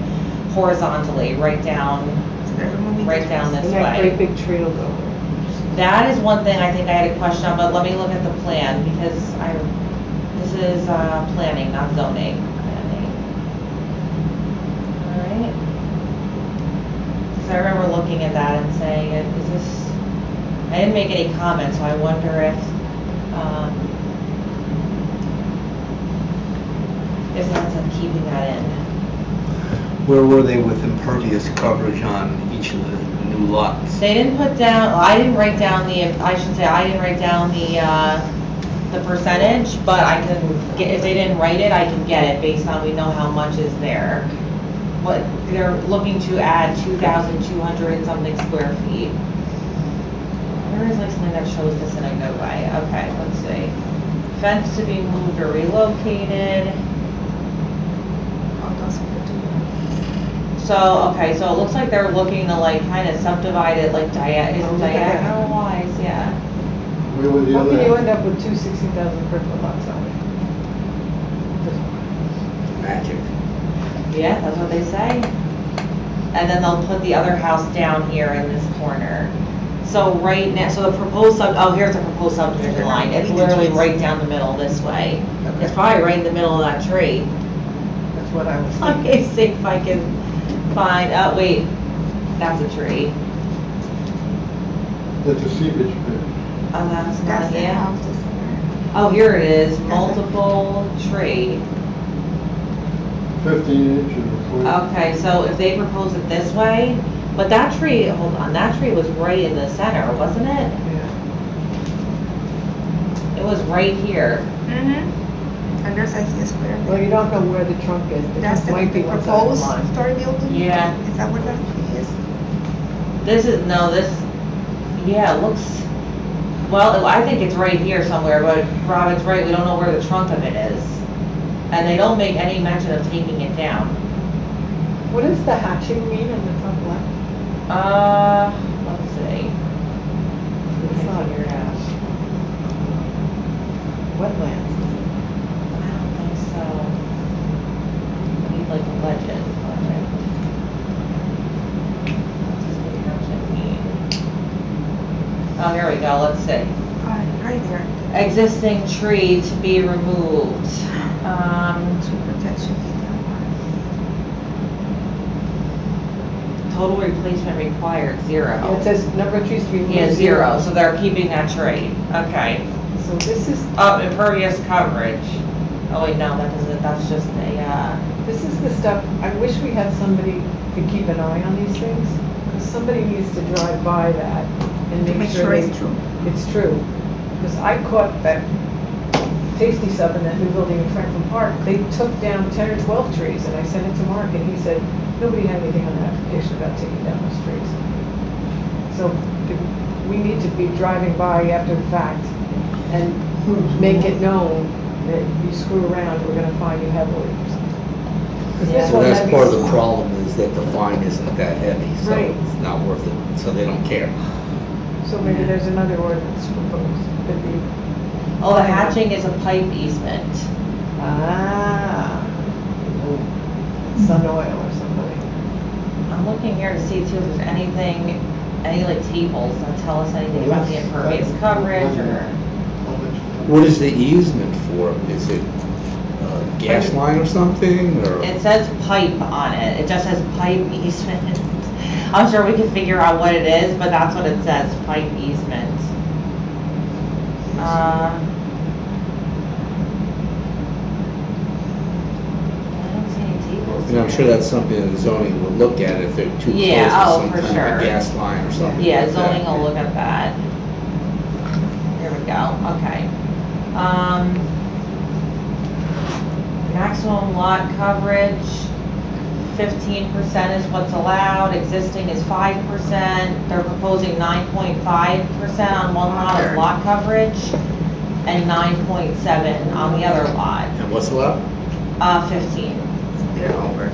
horizontally, right down this And that great way. big tree will go there. That is one thing I think I had a question on, but let me look at the plan because this is planning, not zoning. Planning. All right. So I remember looking at that and saying, is this, I didn't make any comments, so I wonder if it ends up keeping that in. Where were they with impervious coverage on each of the new lots? They didn't put down, I didn't write down the percentage, but I can get, if they didn't write it, I can get it based on, we know how much is there. But they're looking to add 2,200 and something square feet. There is like something that shows this in a good way. Okay, let's see. Fence to be moved or relocated. So, okay, so it looks like they're looking to like kind of subdivide it like diagonal wise, yeah. Where were the How other? can you end up with two 60,000 per foot lots on it? Magic. Yeah, that's what they say. And then they'll put the other house down here in this corner. So right now, so the proposed here's the proposed subdivision line. It's literally right down the middle this way. It's probably right in the middle of that tree. That's what I was Let thinking. me see if I can find, oh wait, that's a tree. That's a seepage pit. Oh, that's not, That's the yeah. house that's there. Oh, here it is, multiple tree. 15 inches or 20. Okay, so if they propose it this way, but that tree, hold on, that tree was right in the center, wasn't it? Yeah. It was right here. And there's actually a square Well, there. you don't know where the trunk is. The That's trunk the might be one side of the proposed line. story building? Yeah. Is that what that is? This is, no, this, yeah, it looks, well, I think it's right here somewhere, but Robin's right, we don't know where the trunk of it is. And they don't make any mention of taking it down. What does the hatching mean on the top left? Let's see. It's not Figure it out. wetlands. I don't think so. I need like a legend on it. What does the township mean? Oh, here we go, let's see. Right there. Existing tree to be removed. Tree protection. Total replacement required, Yeah, it 0. says number of trees to be removed. Yeah, 0, so they're keeping that tree. Okay. So this is, Impervious coverage. Oh wait, no, that doesn't, that's just a, this is the stuff, I wish we had somebody to keep an eye on these things. Because somebody needs to drive by that and To make make sure sure they- it's true. It's true. Because I caught that Tasty Sub in that new building in Franklin Park. They took down 10 or 12 trees and I sent it to Mark and he said, nobody had anything on the application about taking down those trees. So we need to be driving by after the fact and make it known that you screw around, we're gonna fine you heavily or something. 'Cause this Yeah. So one that's had part of these- the problem is that the fine isn't that heavy, so Right. it's not worth it, so they don't care. So maybe there's another ordinance proposed, could be. oh, the hatching is a pipe easement. Ah. Sun oil or something. I'm looking here to see too if there's anything, any like tables that tell us anything about the impervious coverage or. What is the easement for? Is it gas line or something, or? It says pipe on it. It just says pipe easement. I'm sure we can figure out what it is, but that's what it says, pipe easement. I don't see any tables. And I'm here. sure that's something that zoning will look at if they're too close Yeah, to oh, some for kind of sure. a gas line or something Yeah, like that. zoning will look at that. Here we go, okay. Maximum lot coverage, 15% is what's allowed, existing is 5%. They're proposing 9.5% on one lot of lot coverage and 9.7 on the other lot. And what's allowed? 15. They're over.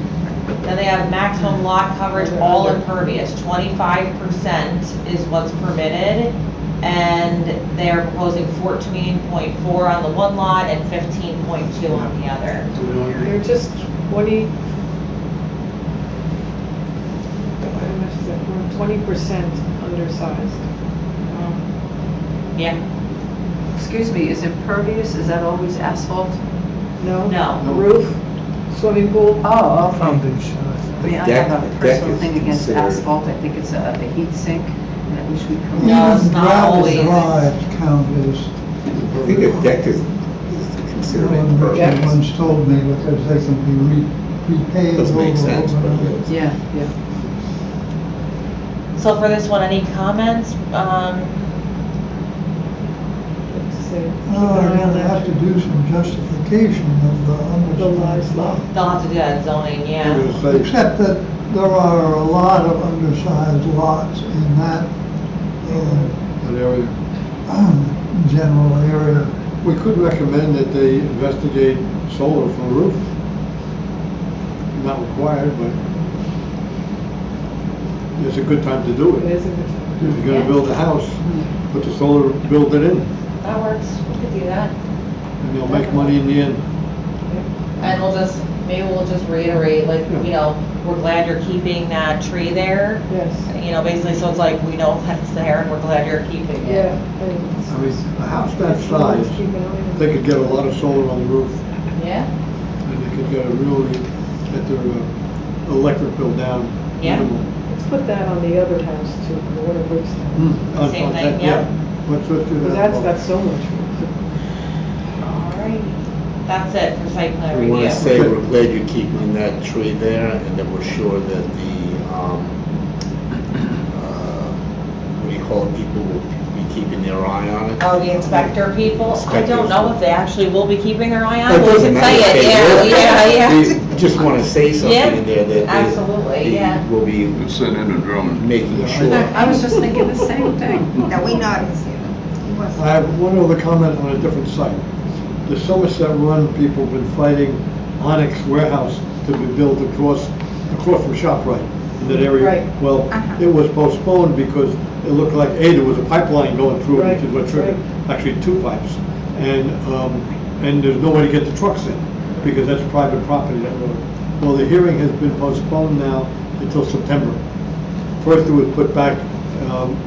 Then they have maximum lot coverage, all impervious, 25% is what's permitted. And they're proposing 14.4 on the one lot and 15.2 on the other. They're just 20, 20% undersized. Yeah, Excuse me, is impervious, is that always asphalt? No? No. A roof, swimming pool? Oh, okay. Foundation. I mean, I Deck- have a deck personal is thing against considered- asphalt, I think it's a heat sink, and I wish we'd come. No, it's Even not gravel always. drives count as, I think a deck is considered impervious. someone's told me, because they can be repaved Doesn't make over sense, and but over. it is. Yeah, yeah. so for this one, any comments? Oh, I'm gonna have to do some justification of the The last undersized lot. lot. They'll have to do that zoning, yeah. I'm gonna say- Except that there are a lot of undersized lots in that, That area. general area. We could recommend that they investigate solar for a roof. Not required, but it's a good time to do It it. is a good If you're gonna build a house, put the solar, build it in, That works, we could do that. and they'll make money in the end. And maybe we'll just reiterate, like, you know, we're glad you're keeping that tree there. Yes. You know, basically, so it's like, we know that's there and we're glad you're keeping it. Yeah. I mean, a house that size, they could get a lot of solar on the roof, Yeah, and they could get a really, get their electric bill down. Yeah. minimal. Let's put that on the other house too, the one in Brixton. On- Same on thing, that, yeah. Let's do Because that. that's got so much. all right. That's it for site plan We want review. to say we're glad you're keeping that tree there, and that we're sure that the, what do you call it, people will be keeping their eye on it. Oh, the inspector people? I don't Inspectors. know if they actually will be keeping their eye on It it, but we doesn't can matter say if it, they yeah, will. yeah, yeah. We just want to say something Yeah, in there that they absolutely, yeah. will be We'll send in a drone. making Yeah, sure. I was just thinking the same thing. Now, we know I didn't see it. He wasn't. I have one other comment on a different site. The Somerset Run people have been fighting Onyx Warehouse to be built across from ShopRite in that area. Right. Well, Uh-huh. it was postponed because it looked like, A, there was a pipeline going through it, which is what triggered, actually two pipes. And there's no way to get the trucks in because that's private property, that road. Well, the hearing has been postponed now until September. First, it was put back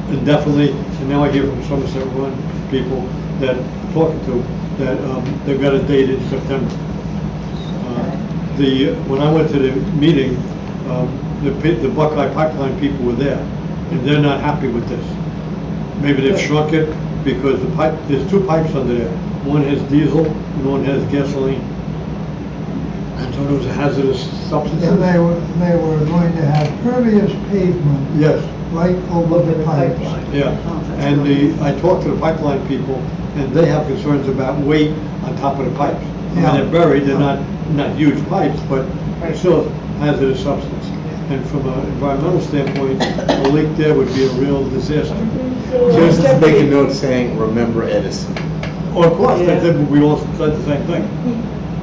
indefinitely, and now I hear from Somerset Run people that I'm talking to, that they've got a date in September. When I went to the meeting, the Buckeye Pipeline people were there, and they're not happy with this. Maybe they've shrunk it, because there's two pipes under there. One has diesel, and one has gasoline. And so those are hazardous substances. And they were going to have pervious pavement Yes. right over the pipes. Yeah, and I talked to the pipeline people, and they have concerns about weight on top of the pipes. I mean, Yeah. they're buried, they're not huge pipes, but Right. still hazardous substance. And from an environmental standpoint, a leak there would be a real disaster. Just make a note saying, remember Edison. Oh, of course, Yeah. we all said the same thing.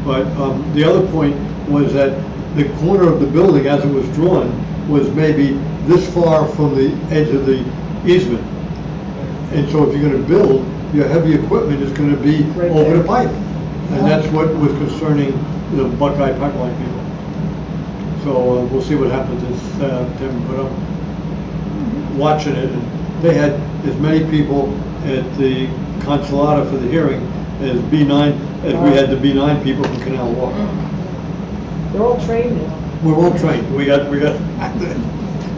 But the other point was that the corner of the building, as it was drawn, was maybe this far from the edge of the easement. And so if you're gonna build, your heavy equipment is gonna be Right over there. the pipe. And that's what was concerning the Buckeye Pipeline people. So we'll see what happens in September, but I'm watching it. And they had as many people at the Consolata for the hearing as B9, as we had the B9 people from Canal Walk. They're all trained now. We're all trained. We got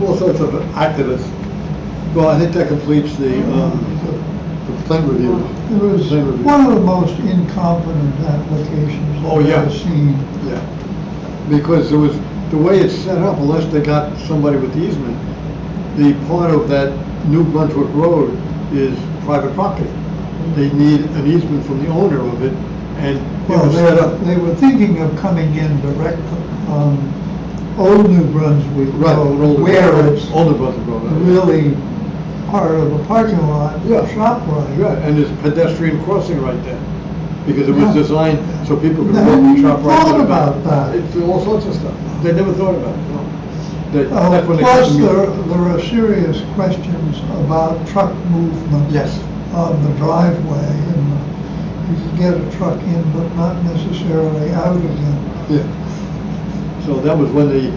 all sorts of activists. Well, I think that completes the plan review. It was Plan review. one of the most incompetent applications Oh, I've yeah. ever seen. Yeah, because the way it's set up, unless they got somebody with the easement, the part of that New Brunswick Road is private property. They need an easement from the owner of it, and it Well, was set up. they were thinking of coming in direct on Old New Brunswick Right, Road, where it's Older Brunswick Road. right. really part of a parking lot, Yeah. ShopRite. Right, and there's pedestrian crossing right there. because it was No. designed so people could They walk haven't and even shop right to thought the about back. that. It's all sorts of stuff. They never thought about it, no. That's when they cut Plus, the music. there are serious questions about truck movement. Yes. On the driveway, and you can get a truck in, but not necessarily out again. Yeah. So that was when the,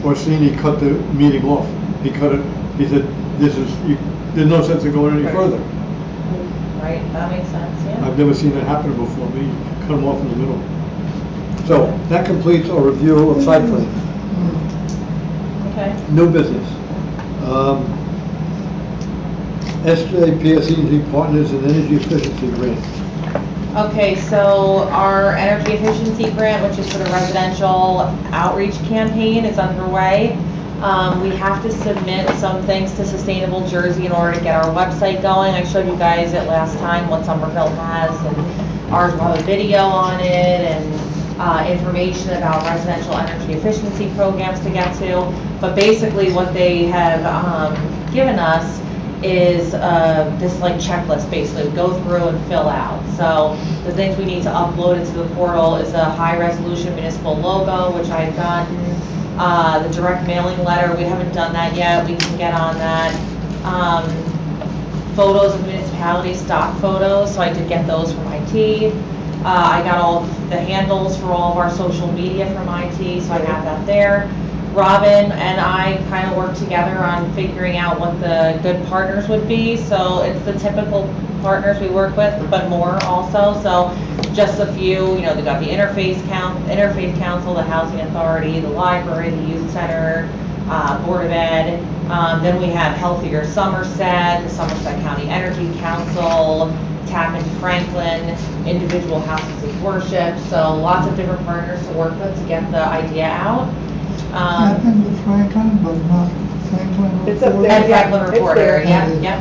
Orsini cut the meeting off. He cut it, he said, there's no sense in going any Right. further. Right, that makes sense, yeah. I've never seen that happen before. We cut them off in the middle. So that completes our review of site plan. Okay. New business. SJPSEG Partners and Energy Efficiency Grant. Okay, so our energy efficiency grant, which is for the residential outreach campaign, is underway. We have to submit some things to Sustainable Jersey in order to get our website going. I showed you guys it last time, what Somerville has, and ours will have a video on it, and information about residential energy efficiency programs to get to. But basically what they have given us is this like checklist, basically go through and fill out. So the things we need to upload into the portal is a high resolution municipal logo, which I've gotten. The direct mailing letter, we haven't done that yet, we can get on that. Photos of municipality, stock photos, so I did get those from IT. I got all the handles for all of our social media from IT, so I have that there. Robin and I kind of worked together on figuring out what the good partners would be. So it's the typical partners we work with, but more also. So just a few, they got the Interfaith Council, the Housing Authority, the library, the youth center, Board of Ed. Then we have Healthier Somerset, the Somerset County Energy Council, Tap into Franklin, individual houses of worship. So lots of different partners to work with to get the idea out. Tap into Franklin, but not Franklin. It's up Report. there. And Franklin It's Report there. area, yep.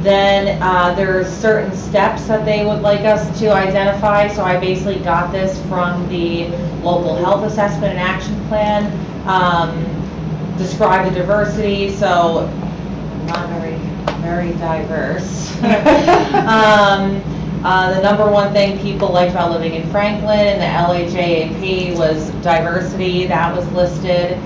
Then there's certain steps that they would like us to identify. So I basically got this from the local health assessment and action plan. Describe the diversity, so not very diverse. The number one thing people liked about living in Franklin and the LHAAP was diversity. That was listed.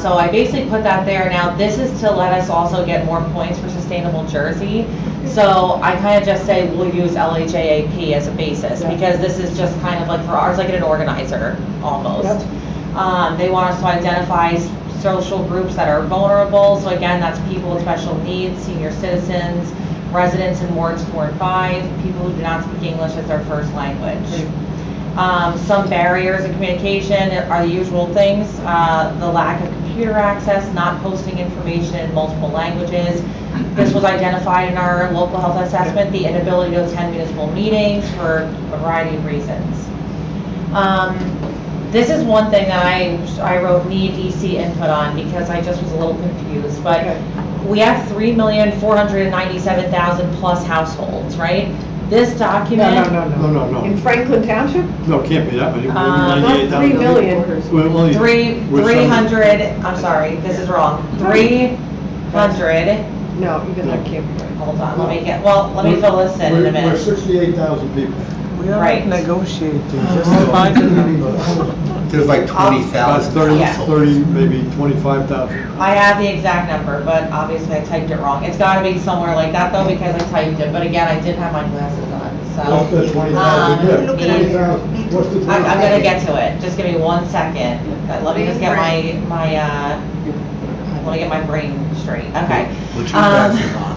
So I basically put that there. Now this is to let us also get more points for Sustainable Jersey. So I kind of just say we'll use LHAAP as a basis because this is just kind of like for ours, like an organizer almost. Yep. They want us to identify social groups that are vulnerable. So again, that's people with special needs, senior citizens, residents in wards 4 and 5, people who do not speak English as their first language. Some barriers in communication are the usual things, the lack of computer access, not posting information in multiple languages. This was identified in our local health assessment, the inability to attend municipal meetings for a variety of reasons. This is one thing that I wrote need EC input on because I just was a little confused, but we have 3,497,000 plus households, right? This document. No. In Franklin Township? No, it can't be that many. We're Not 98,000. 3 million. We're only- 300, I'm sorry, this is wrong. 300, No, even that can't be right. hold on, let me fill this in a We're minute. 68,000 people. We are Right. negotiating, just to find the number. There's like That's 20,000. 30, Yeah. 30, maybe 25,000. I have the exact number, but obviously I typed it wrong. It's gotta be somewhere like that though, because I typed it, but again, I did have my glasses on, so. That's 20,000, yeah, Look at it. 20,000. What's the I'm total? gonna get to it, just give me 1 second. Let me just get let me get my brain straight, okay. Put your glasses on.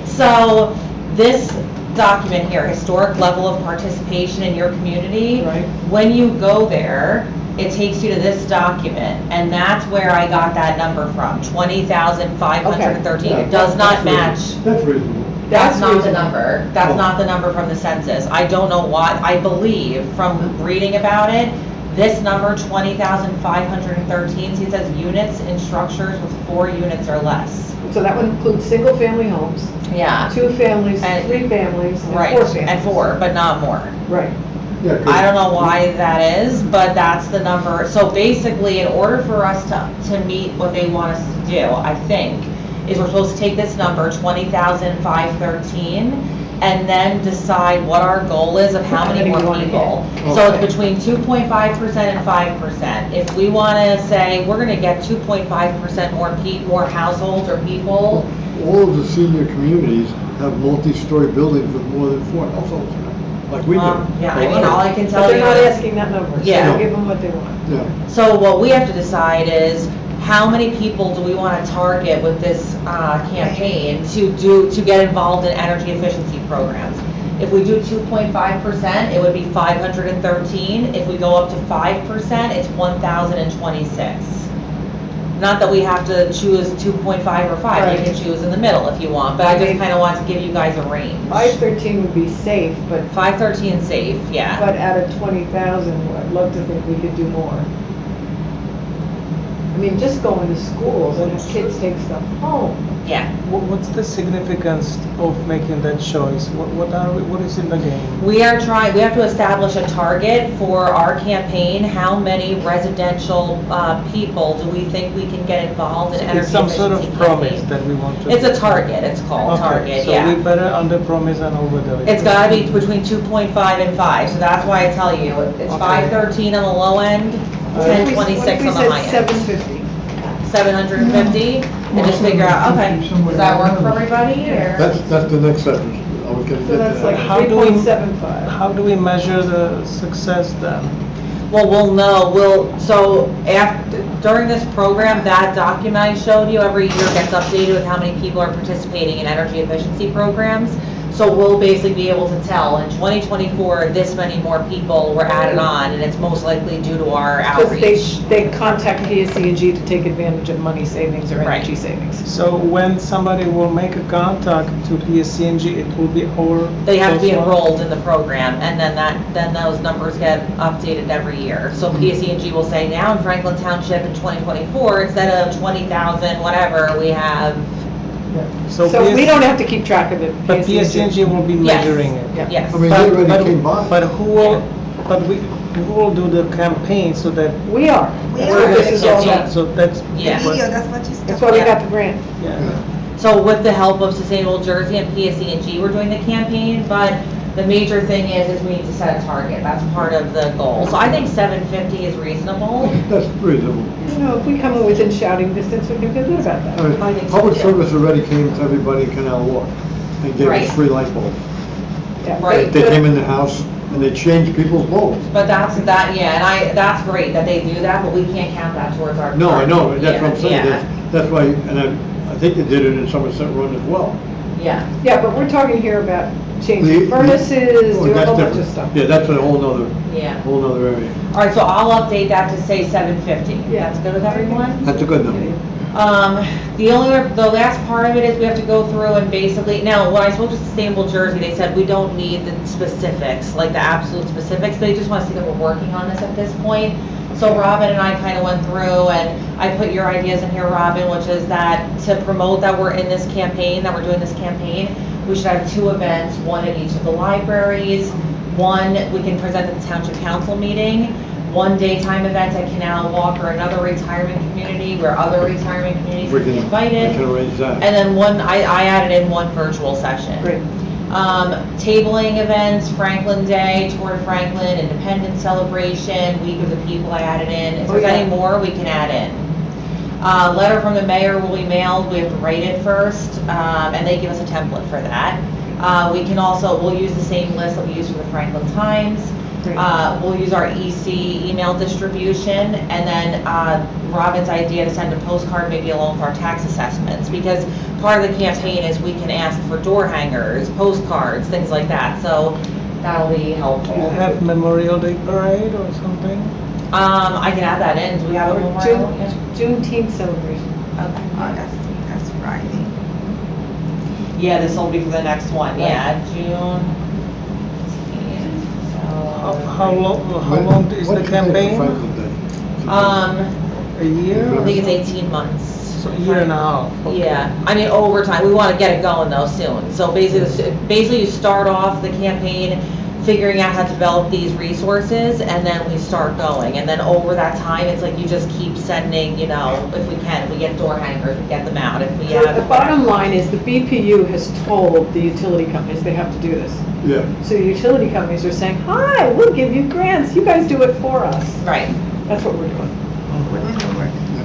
So, this document here, historic level of participation in your community. Right. When you go there, it takes you to this document, and that's where I got that number from, 20,513. Yeah, It does not match. That's reasonable. That's not the reasonable. number. That's Oh. not the number from the census. I don't know why. I believe from reading about it, this number, 20,513, see it says units in structures with 4 units or less. So that would include single-family homes, Yeah. 2 families, And- 3 families, and Right, 4 families. and 4, but not more. Right. Yeah, 'cause- I don't know why that is, but that's the number. So basically, in order for us to meet what they want us to do, I think, is we're supposed to take this number, 20,513, and then decide what our goal is of how many more people. So it's between 2.5% and 5%. If we want to say we're going to get 2.5% more households or people, All of the senior communities have multi-story buildings with more than 4 households in them, like we do. yeah, I mean, all I can tell But you they're not is, asking that number, Yeah. so give them what they want. Yeah. so what we have to decide is how many people do we want to target with this campaign to get involved in energy efficiency programs. If we do 2.5%, it would be 513. If we go up to 5%, it's 1,026. Not that we have to choose 2.5 or 5, Right. you can choose in the middle if you want, but I just kind of want to give you guys a range. 513 would be safe, but 513 safe, yeah. But out of 20,000, I'd love to think we could do more. I mean, just going to schools and have kids take stuff home. Yeah. What's the significance of making that choice? What is in the game? We have to establish a target for our campaign. How many residential people do we think we can get involved in energy It's some efficiency sort of promise campaign? that we want to. It's a target, it's called Okay, target, so yeah. we better under promise and over deliver. It's gotta be between 2.5 and 5, so that's why I tell you, it's Okay. 513 on the low end, 1026 on the high end. 750. 750, and just figure out, okay, does that work for everybody, or? That's the next sentence. I was gonna So get to that's that. like How do we- 3.75. How do we measure the success then? Well, we'll know, so during this program, that document I showed you every year gets updated with how many people are participating in energy efficiency programs. So we'll basically be able to tell, in 2024, this many more people were added on, and it's most likely due to our Because outreach. they contact PSE&G to take advantage of money savings or Right. energy savings. So when somebody will make a contact to PSCNG, it will be our. They have to be those ones? enrolled in the program, and then those numbers get updated every year. So PSE&G will say, now in Franklin Township in 2024, instead of 20,000, whatever, we have, So we don't have to keep track of it. But PSCNG will be Yes. measuring it. Yeah. yes. I mean, they already came by. But who will do the campaign so that, We are. We That's are. what this is all about. so that's. Yeah. Video, that's what you That's why we got the grant. Yeah. So with the help of Sustainable Jersey and PSE&G, we're doing the campaign, but the major thing is we need to set a target. That's part of the goal. So I think 750 is reasonable. That's reasonable. You know, if we come within shouting distance, we can feel good about that. I mean, I think so, Public too. service already came to everybody in Canal Walk and gave Right. us free light bulbs. Yeah, Right. They came in the house and they changed people's bulbs. But that's that's great that they do that, but we can't count that towards our. No, I know, that's what I'm saying. Yeah, That's why, and I think they did it in Somerset Run as well. yeah. Yeah, but we're talking here about changing The- furnaces, Oh, doing a that's whole bunch of different. stuff. Yeah, that's a whole nother area. All right, so I'll update that to say 750. Yeah. That's good with everyone? That's a good number. The last part of it is we have to go through and basically, now, when I spoke to Sustainable Jersey, they said we don't need the specifics, like the absolute specifics, they just want to see that we're working on this at this point. So Robin and I kind of went through, and I put your ideas in here, Robin, which is that to promote that we're in this campaign, that we're doing this campaign, we should have 2 events, one at each of the libraries, one we can present at the Township Council meeting, one daytime event at Canal Walk or another retirement community where other retirement communities We can be can invited. arrange that. And then I added in one virtual session. Great. Tabling events, Franklin Day, Tour de Franklin, Independence Celebration, Week of the People I added in. If there's any more, we can add in. Letter from the mayor will be mailed, we have to write it first, and they give us a template for that. We'll use the same list that we use for the Franklin Times. We'll use our email distribution, and then Robin's idea to send a postcard maybe along with our tax assessments, because part of the campaign is we can ask for door hangers, postcards, things like that, so that'll be helpful. Do you have Memorial Day parade or something? I can add that in, do we have a Or memorial? Yeah. Juneteenth celebration. Okay. Oh, that's Friday. Yeah, this will be for the next one, yeah, June. How long is the What's your name campaign? for Franklin Day? A year? I think it's 18 months. So a year and a half. Okay. Yeah, I mean, over time, we want to get it going though soon. So basically you start off the campaign figuring out how to develop these resources, and then we start going. And then over that time, it's like you just keep sending, you know, if we can, if we get door hangers, we get them out. If we So have. the bottom line is the BPU has told the utility companies they have to do this. Yeah. So the utility companies are saying, hi, we'll give you grants, you guys do it for us. Right. That's what we're doing.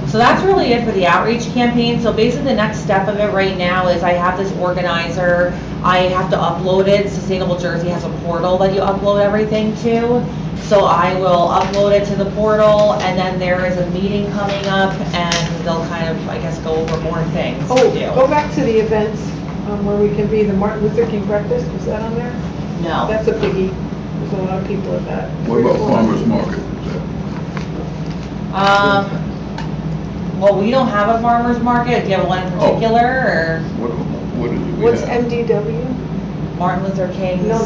So that's really it for the outreach campaign. So basically the next step of it right now is I have this organizer. I have to upload it. Sustainable Jersey has a portal that you upload everything to. So I will upload it to the portal, and then there is a meeting coming up, and they'll kind of, I guess, go over more things to Oh, do. go back to the events where we can be, the Martin Luther King breakfast, was that on there? No. That's a biggie. There's a lot of people at that. What about farmer's market? Well, we don't have a farmer's market. Do you have one in particular, or? What is it we What's have? MDW? Martin Luther King's No,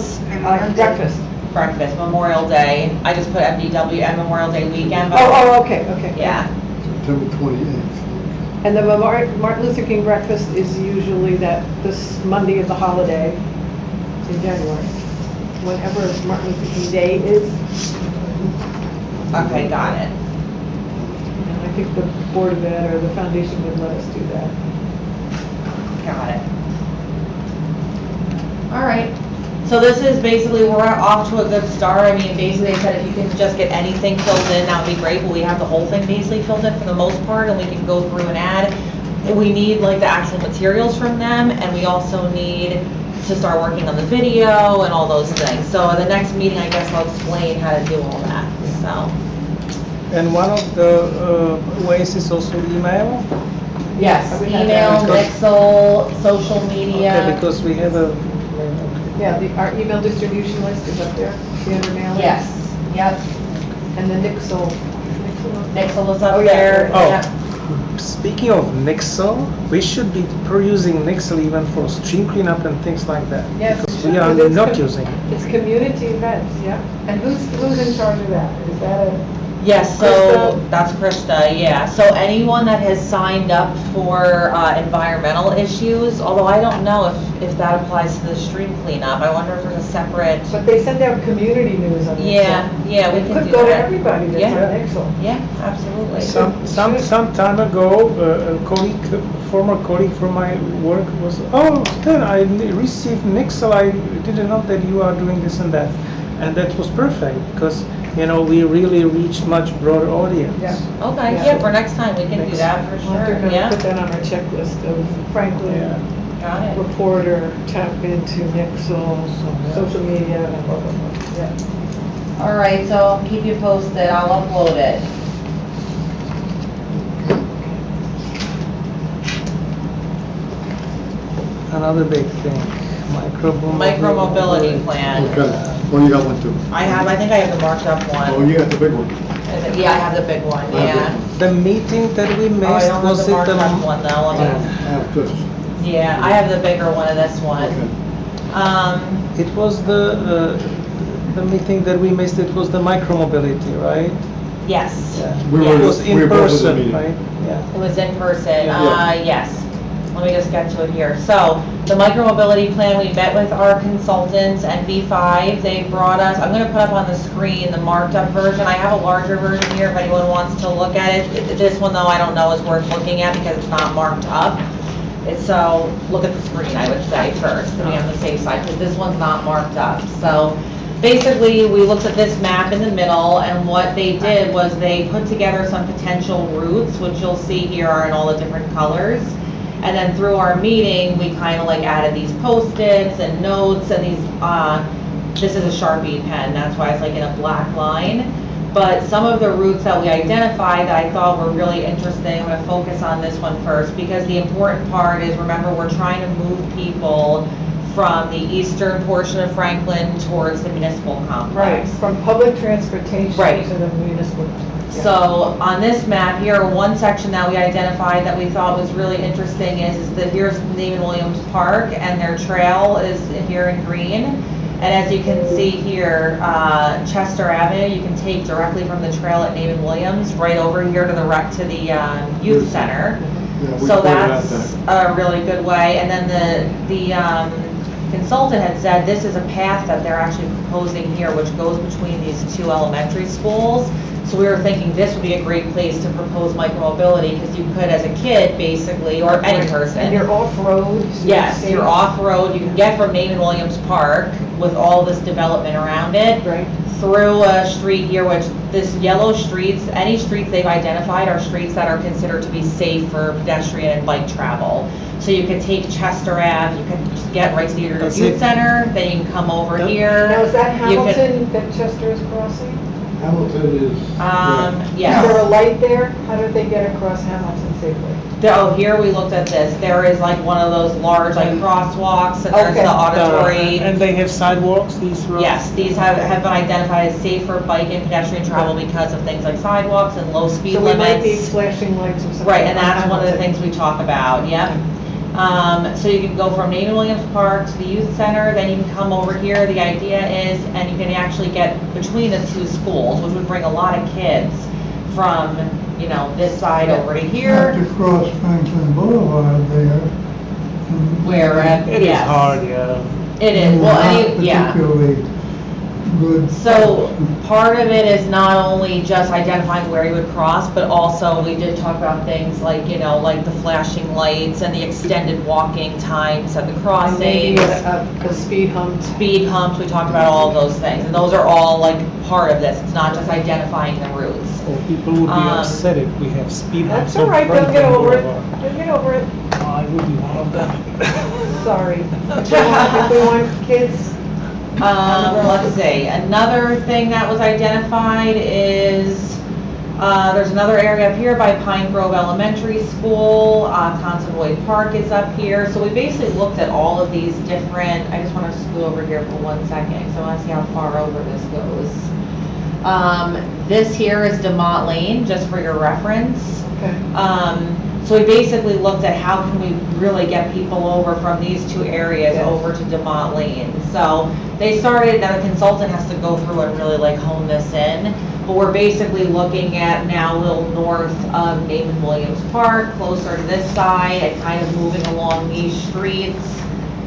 breakfast. breakfast, Memorial Day. I just put MDW and Memorial Day weekend. but- Oh, okay. Yeah. September 28th. And the Martin Luther King breakfast is usually this Monday of the holiday in January. Whenever Martin Luther King Day is. Okay, got it. And I think the Board of Ed or the foundation would let us do that. Got it. All right. So this is basically, we're off to a good start. I mean, basically they said if you can just get anything filled in, that would be great, but we have the whole thing basically filled in for the most part, and we can go through and add. We need like the actual materials from them, and we also need to start working on the video and all those things. So in the next meeting, I guess I'll explain how to do all that, so. And one of the ways is also email. Yes, We have email, that. Nixle, social media. Okay, because we have a. Yeah, our email distribution list is up there, the under mailing. Yes, yep. And the Nixle. Nixle is up Oh, yeah. there. Oh. Yep. Speaking of Nixle, we should be using Nixle even for stream cleanup and things like that. Yes, Because we we are should, but it's not com- using it. It's community events, yeah. And who's in charge of that? Is that a? Yes, so Krista? that's Krista, yeah. So anyone that has signed up for environmental issues, although I don't know if that applies to the stream cleanup. I wonder if there's a separate, But they send out community news on Nixle. yeah, we It can could do go to that. everybody that's Yeah. on Nixle. Yeah, absolutely. Some time ago, a former colleague from my work was, oh, Stan, I received Nixle, I didn't know that you are doing this and that. And that was perfect, because, you know, we really reached much broader audience. Yeah. Okay, Yeah. yeah, for next time, we can do that for Well, they're sure, gonna yeah. put that on our checklist of Franklin Yeah. Got it. reporter, tap into Nixle, social media, and blah, blah, blah. Yeah. All right, so I'll keep you posted, I'll upload it. Another big thing, Micro-mobility plan. Okay. Well, you got one too. I think I have the marked up one. Oh, you got the big one. Yeah, I have the big one, yeah. The meeting that we Oh, I missed, don't have was the it marked the? up one though. I have this. Yeah, I have the bigger one of this one. Okay. It was the meeting that we missed, it was the micro-mobility, right? Yes, We Yeah. It were, was we in were both at the person, meeting. right? Yeah. it was in person, Yeah. yes. Let me just get to it here. So, the micro-mobility plan, we met with our consultants at V5. They brought us, I'm gonna put up on the screen the marked up version. I have a larger version here if anyone wants to look at it. This one though, I don't know is worth looking at because it's not marked up. So, look at the screen, I would say first, to be on the safe side, because this one's not marked up. So, basically, we looked at this map in the middle, and what they did was they put together some potential routes, which you'll see here are in all the different colors. And then through our meeting, we kind of like added these Post-its and notes and these, this is a Sharpie pen, that's why it's like in a black line. But some of the routes that we identified that I thought were really interesting, I'm gonna focus on this one first, because the important part is, remember, we're trying to move people from the eastern portion of Franklin towards the municipal Right, complex. from public transportation Right. to the municipal. Yeah. So on this map here, one section that we identified that we thought was really interesting is that here's Neiman Williams Park, and their trail is here in green. And as you can see here, Chester Avenue, you can take directly from the trail at Neiman Williams right over here to the youth center. Yeah, we So pointed out that's a really good way. And then the consultant had said this is a path that they're actually proposing here, which goes between these two elementary schools. So we were thinking this would be a great place to propose micromobility, because you could, as a kid, basically, or any person. And you're off-road. so Yes, safe. you're off-road, you can get from Naaman Williams Park with all this development around it, Right. through a street here, which this yellow streets, any streets they've identified are streets that are considered to be safe for pedestrian and bike travel. So you could take Chester Ave, you could just get right to your That's youth it. center, then you can come over here. Now, is that You can- Hamilton that Chester is crossing? Hamilton is. Yes. Is there a light there? How do they get across Hamilton safely? Oh, here we looked at this, there is like one of those large like crosswalks, and there's Okay. the auditory. And they have sidewalks, these roads? Yes, these have been identified as safe for bike and pedestrian travel because of things like sidewalks and low speed So we might be limits. flashing lights or something. Right, and on that's one of the Hamilton. things we talk about, yep. So you can go from Naaman Williams Park to the youth center, then you can come over here. The idea is, and you can actually get between the two schools, which would bring a lot of kids from, you know, this side over to Have here. to cross Franklin Boulevard there. and- Where It is yes. hard, yeah. It is, well, yeah. Not particularly good. So part of it is not only just identifying where you would cross, but also we did talk about things like, you know, like the flashing lights and the extended walking times at the And crossings. maybe a speed hump. Speed humps, we talked about all of those things, and those are all like part of this. It's not just identifying the routes. So people would be Um, upset if we have speed humps That's all on right, they'll get Franklin over it. Boulevard. They'll get over it. I would be one of them. Sorry. If we want kids. Let's see, another thing that was identified is, there's another area up here by Pine Grove Elementary School, Consovoy Park is up here. So we basically looked at all of these different, I just want to scoot over here for 1 second, because I want to see how far over this goes. This here is DeMont Lane, just for your reference. Okay. So we basically looked at how can we really get people over from these two areas Yes. over to DeMont Lane. So they started, now the consultant has to go through and really like hone this in, but we're basically looking at now a little north of Naaman Williams Park, closer to this side, and kind of moving along these streets,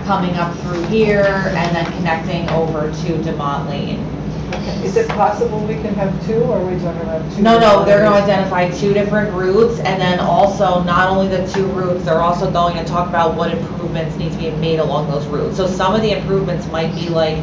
coming up through here, and then connecting over to DeMont Lane. Okay. Is it possible we can have two, or are we talking about two? No, different they're going to areas? identify two different routes, and then also, not only the two routes, they're also going to talk about what improvements need to be made along those routes. So some of the improvements might be like,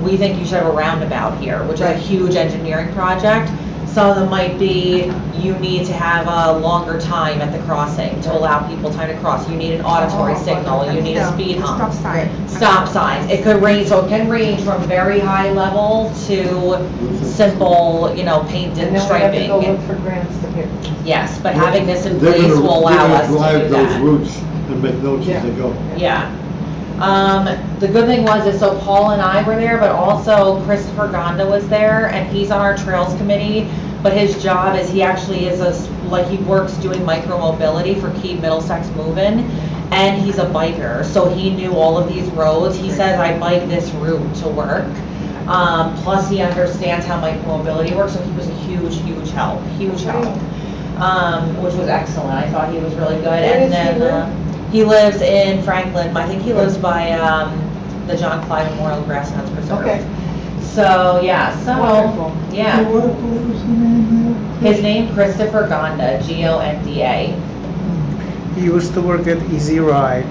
we think you should have a roundabout here, which is a Right. huge engineering project. Some of them might be, you need to have a longer time at the crossing to allow people time to cross. You need an auditory signal, you need a speed hump. Stop sign. Stop signs. It could range, so it can range from very high level to simple, you know, painted And then we have to go striping. look for grants to pick. Yes, but having this in They're place gonna- will allow us to do They're gonna drive those that. routes and make notes as they go. Yeah. The good thing was is so Paul and I were there, but also Christopher Gonda was there, and he's on our trails committee. But his job is he actually is he works doing micromobility for Keep Middlesex Movin', and he's a biker, so he knew all of these roads. He says, I bike this route to work. Plus he understands how micromobility works, so he was a huge help, which was excellent. I thought he was really good. Where And does he then he lives in Franklin. I think he lives by the John Clyde Memorial Grasslands Preserve. Okay. So yeah, Wonderful. yeah. So what was the name there? His name Christopher Gonda, Gonda. He used to work at Easy Ride.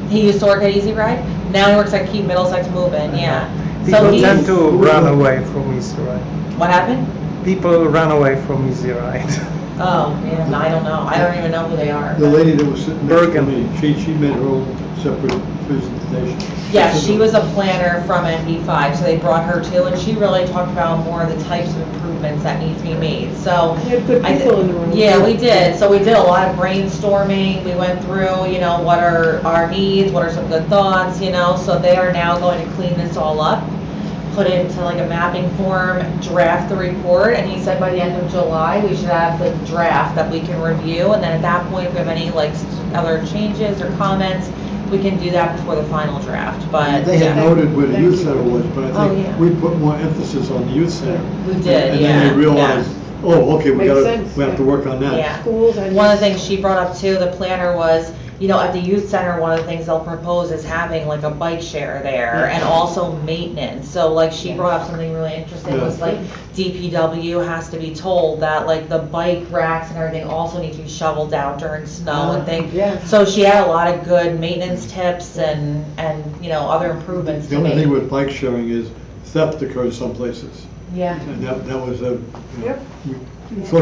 He used to work at Easy Ride. Now he works at Keep Middlesex Movin'. Yeah. So People he's tend to run away from Easy Ride. what happened? People run away from Easy Ride. Oh, yeah, I don't know. I don't even know who they are. The lady that was sitting next to Bergen. me, she made her own separate presentation. Yes, she was a planner from NB5, so they brought her too, and she really talked about more of the types of improvements that need to be made, so. We had good people in the room. Yeah, we did, so we did a lot of brainstorming, we went through, you know, what are our needs, what are some good thoughts, you know, so they are now going to clean this all up, put it into like a mapping form, draft the report, and he said by the end of July, we should have the draft that we can review, and then at that point, if we have any like other changes or comments, we can do that before the final draft, but. They had yeah. noted where the youth center was, but Oh, I yeah. think we put more emphasis on the youth center. We did, And yeah, then they yeah. realized, oh, okay, Makes sense, we have to yeah. work on that. Yeah. Schools and. One of the things she brought up too, the planner was, you know, at the youth center, one of the things they'll propose is having like a bike share there and also maintenance. So like she brought up something really interesting, was like DPW has to be told that like the bike racks and everything also need to be shoveled out during snow and things. So she had a lot of good maintenance tips and you know, other improvements The to only make. thing with bike sharing is theft occurs some places. Yeah. And that was a,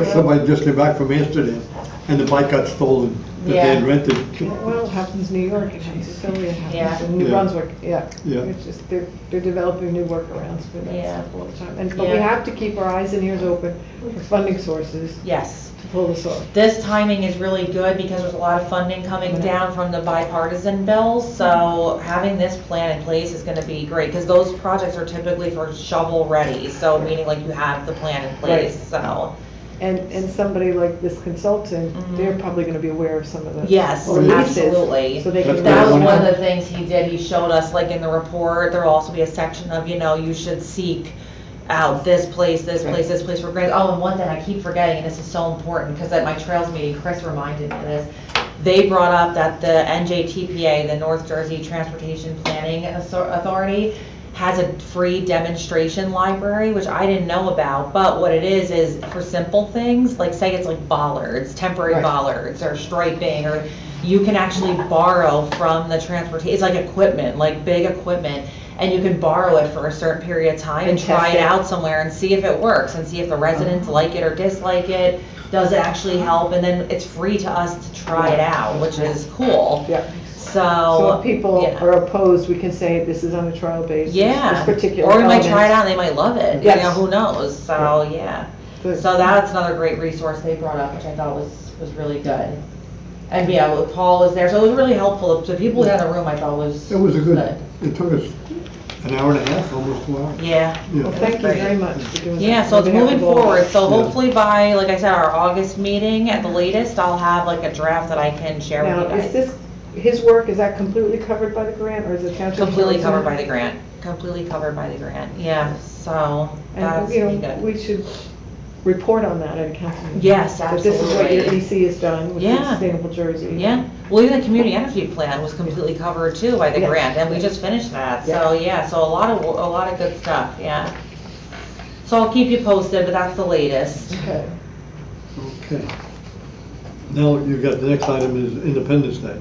somebody just came back from Amsterdam and the bike got stolen that they had rented. Well, it happens in New York, it happens in Philly, it happens in New Yeah. Brunswick, Yeah. It's just, they're developing new workarounds for that stuff all the time. But we Yeah. have to keep our eyes and ears open for funding sources Yes. to pull this off. This timing is really good because there's a lot of funding coming down from the bipartisan bills, so having this plan in place is gonna be great, because those projects are typically for shovel ready, so meaning like you have the plan in place, so. And somebody like this consultant, they're probably gonna be aware of some of the Yes, releases, absolutely. so they can. That was one of the things he did, he showed us, like in the report, there'll also be a section of, you know, you should seek out this place, this place for grants. Oh, and one thing I keep forgetting, and this is so important, because at my Trails meeting, Chris reminded me of this. They brought up that the NJTPA, the North Jersey Transportation Planning Authority, has a free demonstration library, which I didn't know about, but what it is for simple things, like say it's like bollards, temporary bollards, or striping, or you can actually borrow from the transportation, it's like equipment, like big equipment, and you can borrow it for a certain period of time and try it out somewhere and see if it works, and see if the residents like it or dislike it, does it actually help, and then it's free to us to try it out, which is cool. So if people are opposed, we can say this is on a trial basis. This particular or we might element. try it out and they might love it, you Yes. know, who knows, so yeah. Good. So that's another great resource they brought up, which I thought was really good. And yeah, well, Paul was there, so it was really helpful, the people who had in the room I thought was It was a good, it took us an hour and a half, almost 2 hours. Yeah. Well, thank you very much for doing that. Yeah, so it's On behalf moving of all of forward, us. so hopefully by, like I said, our August meeting at the latest, I'll have like a draft that I can share with Now, you is guys. this, his work, is that completely covered by the grant, or is it township? Completely covered by the grant, completely covered by the grant, yeah, so that's And, you pretty know, good. we should report on that at a council meeting. Yes, That this is what your absolutely. EC has done with Yeah. Sustainable Jersey. Yeah, well, even the community energy plan was completely covered too by the Yeah. grant, and we just finished that, so yeah, so a lot of good stuff, yeah. So I'll keep you posted, but that's the latest. Okay. Okay. Now, you've got, the next item is Independence Day.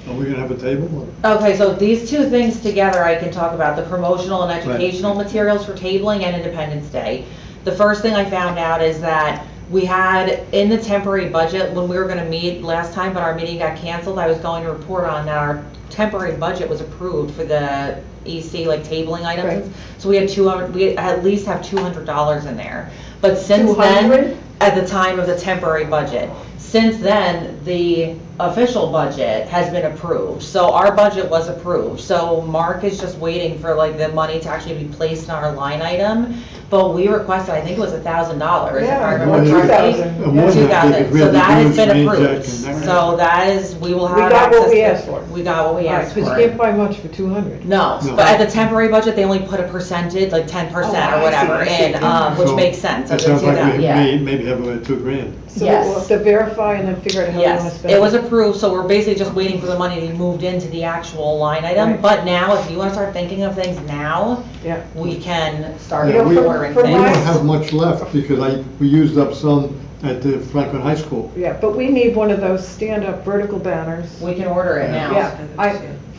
Are we gonna have a table? or- Okay, so these two things together I can talk about, the promotional and educational materials for tabling and Independence Day. The first thing I found out is that we had in the temporary budget, when we were gonna meet last time, but our meeting got canceled, I was going to report on that our temporary budget was approved for the EC, like tabling items. Right. So we had we at least have $200 in there. But since 200? then, at the time of the temporary budget, since then, the official budget has been approved. So our budget was approved. So Mark is just waiting for like the money to actually be placed in our line item. But we requested, I think it was $1,000, if I remember Yeah, correctly. 2,000. More than that, 2,000, because we so had to that has use been rain approved. jacket and that. So that is, we will have We access. got what we to- asked for. We got what we asked Because for. you can't buy much for 200. No, No. but at the temporary budget, they only put a percentage, like 10% Oh, I or see, whatever I see. in, which So, makes sense. It of the sounds like 2,000, we yeah. maybe have $2,000. So Yes. we'll have to verify and then figure out how we want to Yes, spend it. it was approved, so we're basically just waiting for the money to be moved into the actual line item. Right. But now, if you want to start thinking of things now, Yeah. we can start You know, for- ordering for We my- don't things. have much left because we used up some at the Franklin High School. Yeah, but we need one of those stand-up vertical banners. We can order it now. Yeah,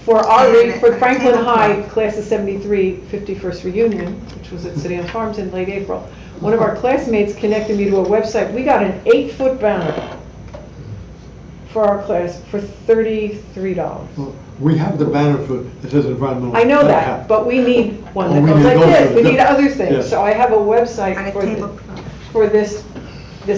for Franklin High, class of 73, 51st reunion, which was at City on Farms in late April, one of our classmates connected me to a website. We got an 8-foot banner for our class for $33. Well, we have the banner for, it says environmental. I know that, impact. but we need one Oh, that we goes need like those this. We ones, need yeah. other things. Yeah. So I have a website On a for tablecloth. for this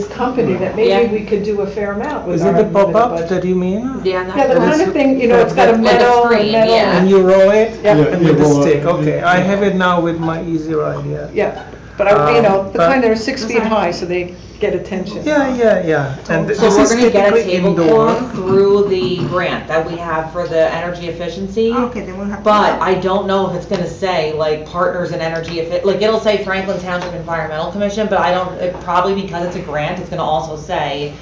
company that maybe Yeah. we could do a fair amount with Is our it the limited pop-up budget. that you mean? Yeah, Yeah, the that's kind of thing, you know, it's got a Like a metal, screen, yeah. And you roll it? Yeah. And with the roll it. stick, okay. I have it now with my Easy Ride, yeah. Yeah, but I, you know, the But- kind that are 6 feet high, so they get attention. Yeah. And So this we're is gonna get a typically indoor. tablecloth through the grant that we have for the energy efficiency. Okay, then we'll have to. But I don't know if it's gonna say like partners in energy like it'll say Franklin Township Environmental Commission, but I don't, probably because it's a grant, it's gonna also say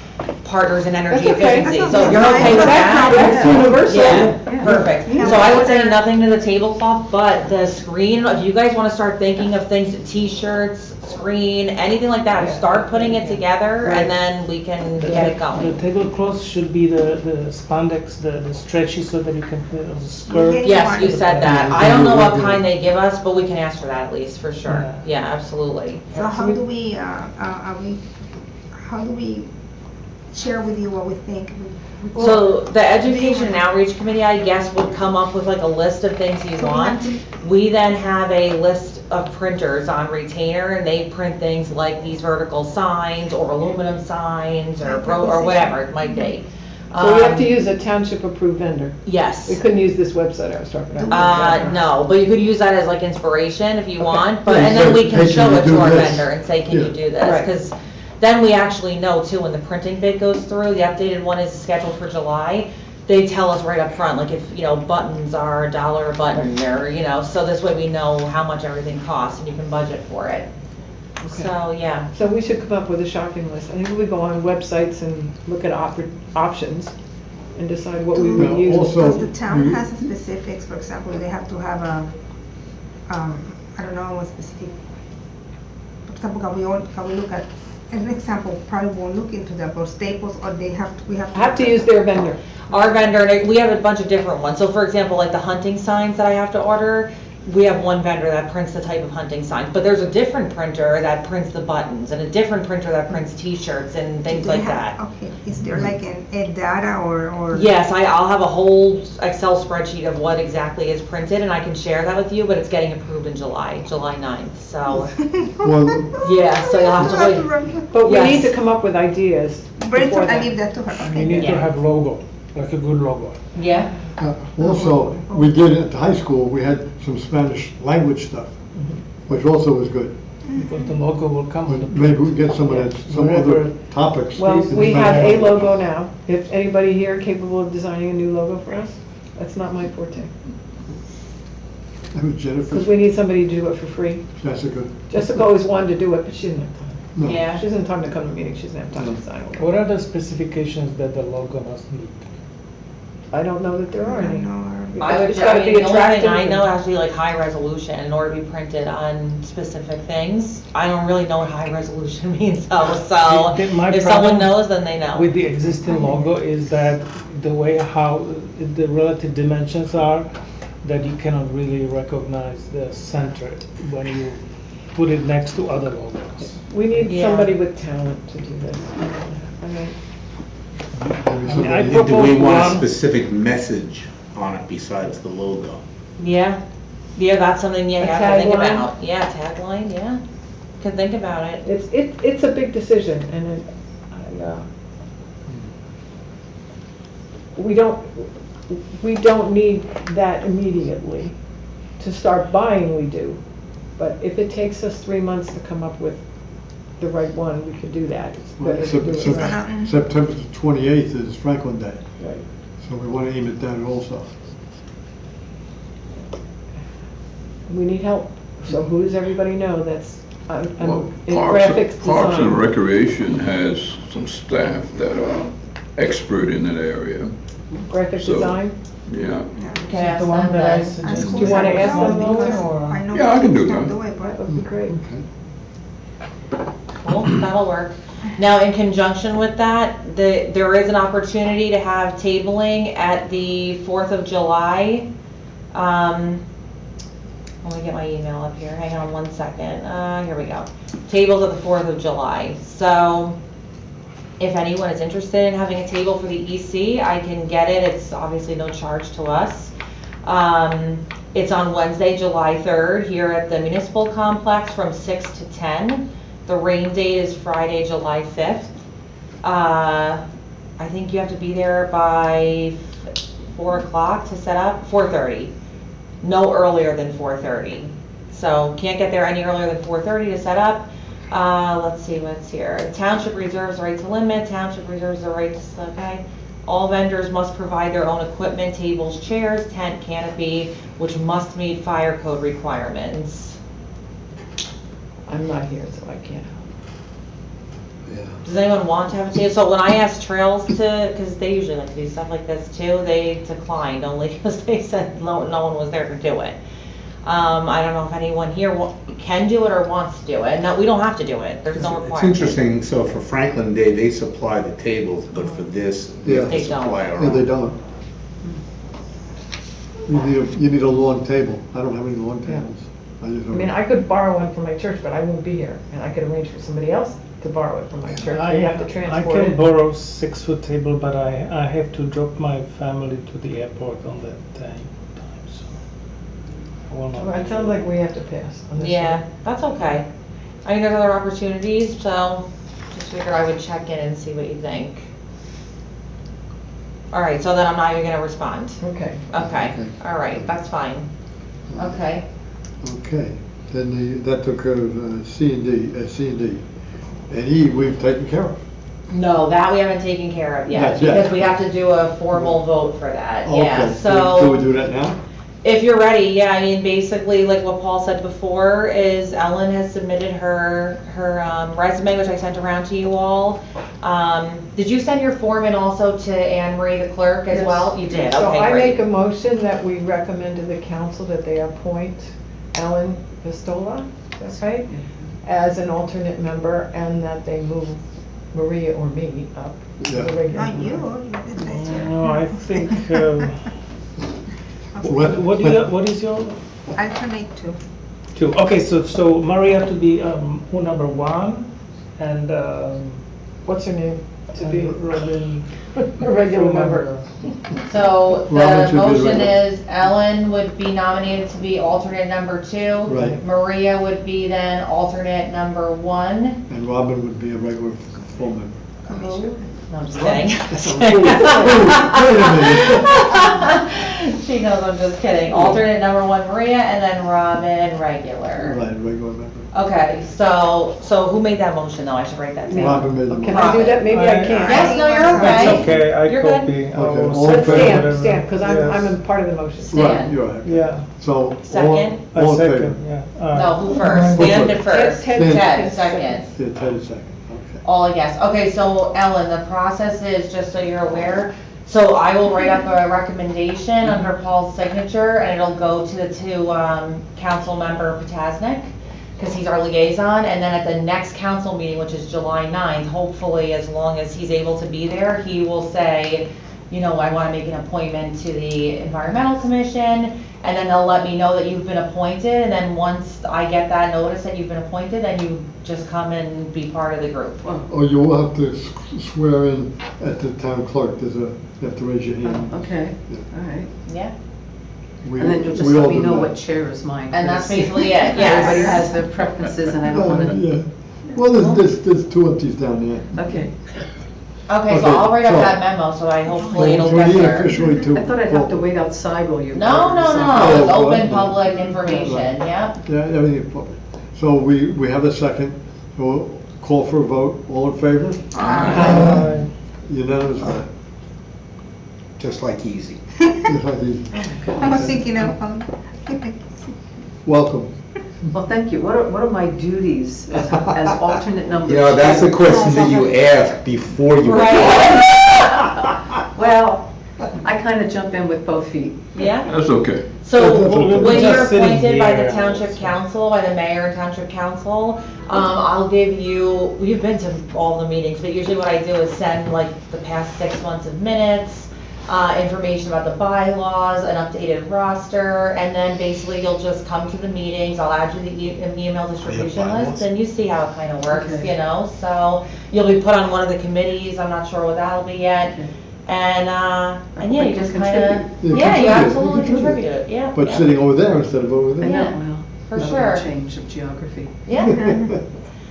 partners in energy That's okay. efficiency. That's So if you're okay. okay with that? That's universal. Yeah, perfect. Yeah. So I would say nothing to the tablecloth, but the screen, if you guys wanna start thinking of things, t-shirts, screen, anything like that, Yeah. start putting it together Right. and then we can get it The going. tablecloth should be the spandex, the stretchy, so that you can put it on the skirt. Yeah. Yes, you said that. I don't know what kind they give us, but we can ask for that at least, for sure. Yeah. Yeah, absolutely. So how do we share with you what we think? So the Education and Outreach Committee, I guess, would come up with like a list of things you want. We then have a list of printers on retainer and they print things like these vertical signs or aluminum signs or whatever it might be. So we have to use a township approved vendor. Yes. We couldn't use this website I was talking about. No, but you could use that as like inspiration if you Okay. want, but, Yeah, and then we hey, can can show you it do to our this? vendor and say, can you Yeah. do this? Right. Because then we actually know too, when the printing bid goes through, the updated one is scheduled for July, they tell us right up front, like if, buttons are $1 a button or, so this way we know how much everything costs and you can budget for it. Okay. So, yeah. So we should come up with a shopping list. I think we go on websites and look at options and decide what we would Yeah, use. also- Does the town has specifics, for example, they have to have I don't know, what specific, for example, can we look at, as an example, probably won't look into that, but Staples, or we have to. Have to use their vendor. Our vendor, we have a bunch of different ones. So for example, like the hunting signs that I have to order, we have one vendor that prints the type of hunting signs, but there's a different printer that prints the buttons and a different printer that prints t-shirts and things Do they like have- that. Okay, is there like a data or? Yes, I'll have a whole Excel spreadsheet of what exactly is printed and I can share that with you, but it's getting approved in July 9th, so, Well, yeah, so you'll have to wait. But we Yes. need to come up with ideas before Brentford, I that. leave that to her, You okay. need to Yeah. have logo, like a good logo. Yeah? also, we did at the high school, we had some Spanish language stuff, which also was good. Because the logo will come with But the. maybe we get some of that, some Wherever- other topics. Well, in we have a Spanish. logo now. If anybody here capable of designing a new logo for us, that's not my forte. That was Jennifer. Because we need somebody to do it for free. That's a good. Jessica always wanted to do it, but she didn't have time. No. Yeah. She doesn't have time to come to meetings, she doesn't have time to design it. What are the specifications that the logo must meet? I don't know that there are any. I It's gotta be the only thing attractive. I know has to be like high resolution in order to be printed on specific things. I don't really know what high resolution means though, so My if problem someone knows, then they know. With the existing logo is that the way how the relative dimensions are, that you cannot really recognize the center when you put it next to other logos. We need Yeah. somebody with talent to do this. I mean, I Do propose we want a one. specific message on it besides the logo? Yeah, that's something you A have to think tagline? about. Yeah, tagline, yeah. Can think about it. it's a big decision, and we don't need that immediately. To start buying, we do, but if it takes us 3 months to come up with the right one, we could do that. It's better to do it right. September 28th is Franklin Day, Right. so we want to aim at that also. We need help, so who does everybody know that's Well, in Parks graphics Parks and design? Recreation has some staff that are expert in that area. Graphic So- design? Yeah. Can I ask The one them that I to- suggested. Do you wanna ask them Because those? I know Yeah, I can do people that. do it, That but would be great. Cool, that'll work. Now, in conjunction with that, there is an opportunity to have tabling at the 4th of July. Let me get my email up here, hang on one second. Here we go. Tables at the 4th of July. So, if anyone is interested in having a table for the EC, I can get it. It's obviously no charge to us. It's on Wednesday, July 3rd, here at the Municipal Complex from 6 to 10. The rain date is Friday, July 5th. I think you have to be there by 4 o'clock to set up, 4:30. No earlier than 4:30. So can't get there any earlier than 4:30 to set up. Let's see what's here. Township reserves the right to limit, township reserves the right to, okay. All vendors must provide their own equipment, tables, chairs, tent, canopy, which must meet fire code requirements. I'm not here, so I can't. Yeah. Does anyone want to have a table? So when I asked Trails to, because they usually like to do stuff like this too, they declined only because they said no one was there to do it. I don't know if anyone here can do it or wants to do it. No, we don't have to do it. There's no It's requirement. interesting, so for Franklin Day, they supply the tables, but for this, we have to They don't. supply our Yeah, they own. don't. You need a long table. I don't have any long Yeah. tables. I mean, I could borrow one from my church, but I won't be here, and I could arrange for somebody else to borrow it from my church. They have to I transport can it. borrow 6-foot table, but I have to drop my family to the airport on that time, so I will not. Well, it sounds like we have to pass on this Yeah, one. that's okay. I mean, there's other opportunities, so just figured I would check in and see what you think. All right, so then I'm not even gonna respond. Okay. Okay, all right, that's fine. Okay. Okay, then that took care of C and D. And E, we've taken care of. No, that we haven't taken care of yet, Not yet. because we have to do a formal vote for that, Okay, yeah, Do we so. do that now? If you're ready, yeah, I mean, basically, like what Paul said before, is Ellen has submitted her resume, which I sent around to you all. Did you send your form in also to Anne Marie, the clerk, as Yes. well? You did, So okay, I great. make a motion that we recommend to the council that they appoint Ellen Pistola, that's right, as an alternate member, and that they move Maria or me up to the Yeah. regular. Not you, member. you did that too. No, I think, what is your Alternate two. two? Okay, so Maria to be number 1, and What's her name? To be Robin. a regular member. So Robin the should be motion regular. is Ellen would be nominated to be alternate number 2. Right. Maria would be then alternate number 1. And Robin would be a regular full member. Commissioner. No, I'm just kidding. She knows I'm just kidding. Alternate number 1, Maria, and then Robin, regular. Right, regular member. Okay, so who made that motion though? I should write that down. Robin made the Can motion. I do that? Maybe I can't. Yes, no, you're okay. That's okay, I You're good. copy. I Okay, will all send in But favor? whatever. stand, because I'm Yes. a part of the motion. Right, Stan. you're right. Yeah. So, all Second? I all in favor? second, yeah. No, who first? Stan did first. Ted Ted, second. second. Yeah, 10 seconds, okay. All yes. Okay, so Ellen, the process is, just so you're aware, so I will write up a recommendation under Paul's signature, and it'll go to the 2 council member Potasnik, because he's our liaison, and then at the next council meeting, which is July 9th, hopefully, as long as he's able to be there, he will say, you know, I want to make an appointment to the Environmental Commission, and then they'll let me know that you've been appointed, and then once I get that notice that you've been appointed, then you just come and be part of the group. Oh, you will have to swear in at the town clerk. You have to raise your hand. Okay, Yeah. all right. Yeah, We- And then you'll just we all let me do know that. what chair is mine. and that's 'cause basically it, Everybody yes. has their preferences and I don't want to, Yeah. Well, there's 2 empties down there. okay. Okay, so Okay, I'll write up so- that memo, so I hopefully it'll So get we need there. officially to. I thought I'd have to wait outside while you. No, no, Oh, no, it's well, open well, public well, information, right. yep. Yeah, everything is public. So we have a second. So we'll call for a vote. All in favor? Aye. Unanimous vote. Just like easy. Just like these. I was thinking of, Welcome. Well, thank you. What are my duties as alternate number? You know, that's the 2? question that you ask before you. Right. Well, I kind of jump in with both feet. Yeah, That's okay. so That's okay. when We're you're just sitting appointed by the here. township council, by the mayor and township council, I'll give you, you've been to all the meetings, but usually what I do is send like the past 6 months of minutes, information about the bylaws, an updated roster, and then basically you'll just come to the meetings, I'll add you the email distribution list, and you see how it kind of works, Okay. you know? So you'll be put on one of the committees, I'm not sure what that'll be yet, Okay. and yeah, you just kind of, You yeah, you contribute. absolutely You contribute. contribute it, yeah. But yeah. sitting over there instead of over I there. know, Yeah, well. for another sure. Change of geography. Yeah.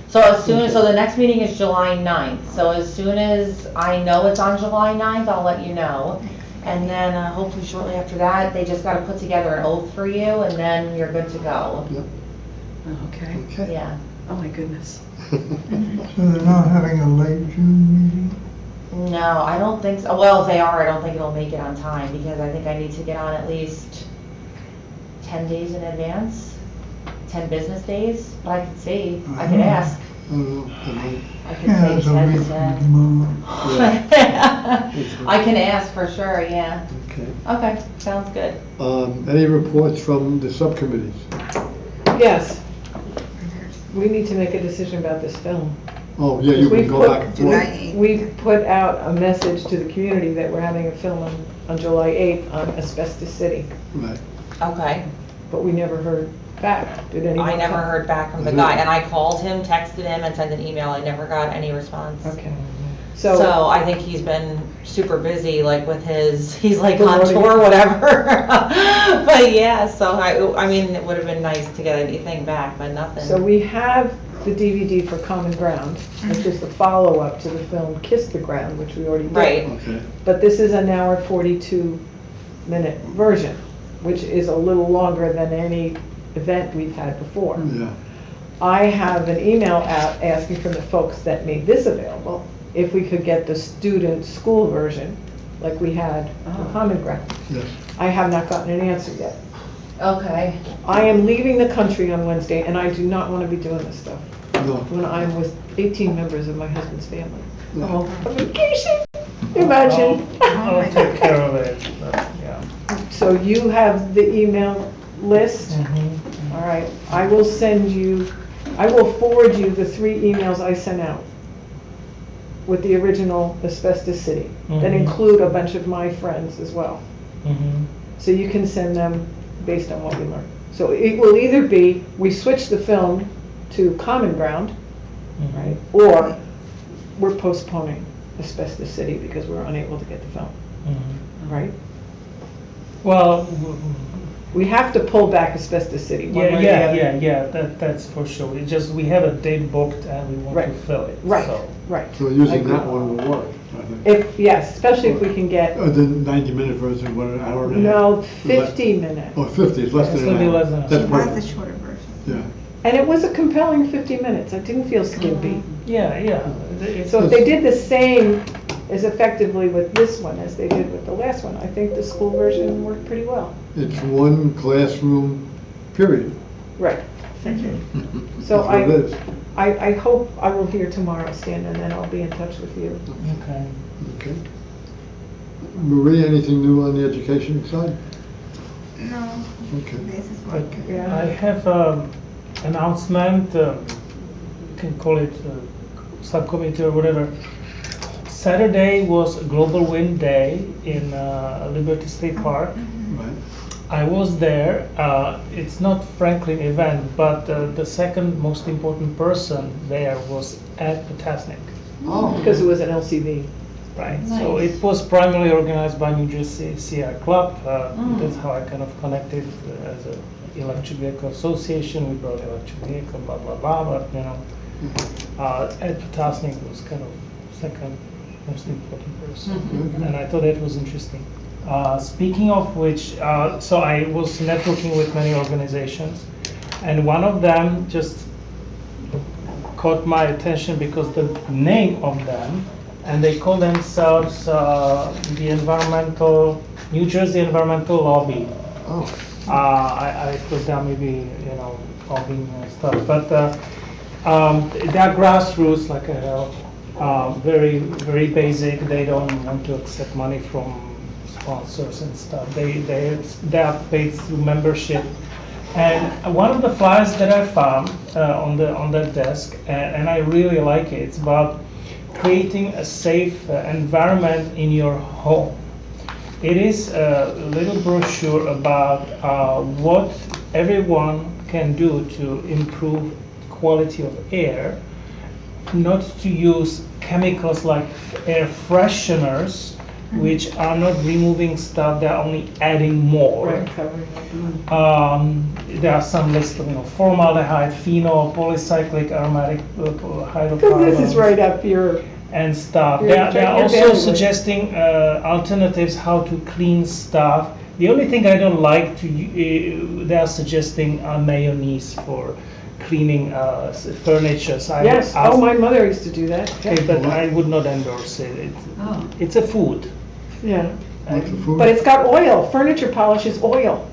So as soon as, so the next meeting is July 9th. So as soon as I know it's on July 9th, I'll let you know. And then hopefully shortly after that, they just got to put together an oath for you and then you're good to go. Okay. Okay. Yeah. Oh, my goodness. So they're not having a late June meeting? No, I don't think so. Well, if they are, I don't think it'll make it on time because I think I need to get on at least 10 days in advance, 10 business days. But I could see, I could ask. I could Yeah, say it's a 10 week to from 10. tomorrow. I can ask for sure, yeah. Okay. Okay, sounds good. Any reports from the subcommittees? Yes. We need to make a decision about this film. Oh, yeah, you We can go put- back and July forth. 8th. We put out a message to the community that we're having a film on July 8th on Asbestos City, Right. Okay. but we never heard back. Did anyone? I never come? heard back from the guy, and I called him, texted him, and sent an email. I never got any response. Okay. So I think he's been super busy, like with he's like on Promoting. tour, whatever. But yeah, so I mean, it would have been nice to get anything back, but nothing. So we have the DVD for Common Ground, which is the follow-up to the film Kiss the Ground, which we already did. Right. Okay. But this is an hour 42-minute version, which is a little longer than any event we've had before. Yeah. I have an email out asking from the folks that made this available, if we could get the student school version, like we had on Common Ground. Yes. I have not gotten an answer yet. Okay. I am leaving the country on Wednesday, and I do not want to be doing this stuff No. when I'm with 18 members of my husband's family. No. Oh, a vacation, imagine. I'll take care of it, but, yeah. So you have the email list? Mhm. All right, I will forward you the 3 emails I sent out with the original Asbestos City, that Mhm. include a bunch of my friends as well. Mhm. So you can send them based on what we learned. So it will either be, we switch the film to Common Ground, Mhm. right? Or we're postponing Asbestos City because we're unable to get the film, Mhm. right? Well, We have to pull back Asbestos City, one way or the other. that's for sure. It's just, we have a date booked and we want to Right. fill it, Right, so. right. So using I agree. that one will work, I think. Yes, especially if we can get, The 90-minute version, what, an hour and a half? no, 50 minutes. Oh, 50, it's less It's than gonna an be hour. less than an That's hour. That's the perfect. shorter version. Yeah. And it was a compelling 50 minutes. I didn't feel skimpy. Yeah, yeah. It's- So if they did the same as effectively with this one as they did with the last one, I think the school version worked pretty well. It's one classroom, period. Right. So That's what it is. I hope I will hear tomorrow, Stan, and then I'll be in touch with you. Okay. Okay. Marie, anything new on the education side? No, Okay. this is But what. Yeah. I have announcement, you can call it subcommittee or whatever. Saturday was Global Wind Day in Liberty State Park. Right. I was there. It's not Franklin event, but the second most important person there was Ed Potasnik. Oh. Because it was an LCV. Right. So Nice. it was primarily organized by New Jersey CI Club. That's how I kind of connected as an electric vehicle association. We brought electric vehicle, blah blah blah. But you know, Ed Potasnik was kind of second most important person, and I thought that was interesting. Speaking of which, so I was networking with many organizations, and one of them just caught my attention because the name of them, and they call themselves the New Jersey Environmental Lobby. Oh. I thought that maybe, you know, lobbying and stuff, but they're grassroots, like very, very basic. They don't want to accept money from sponsors and stuff. They are paid through membership. And one of the flyers that I found on their desk, and I really like it, it's about creating a safe environment in your home. It is a little brochure about what everyone can do to improve quality of air, not to use chemicals like air fresheners, which are not removing stuff, they're only adding more. Right, covering up. There are some lists of, formaldehyde, phenol, polycyclic aromatic hydrocarbons. Because this is right up your, And stuff. You're They're checking your also bandwidth. suggesting alternatives how to clean stuff. The only thing I don't like they are suggesting mayonnaise for cleaning furniture. So I Yes, asked- oh, my mother used to do that. Okay, but I would not endorse it. Oh. It's a food. Yeah, What's the food? but it's got oil, furniture polish is oil.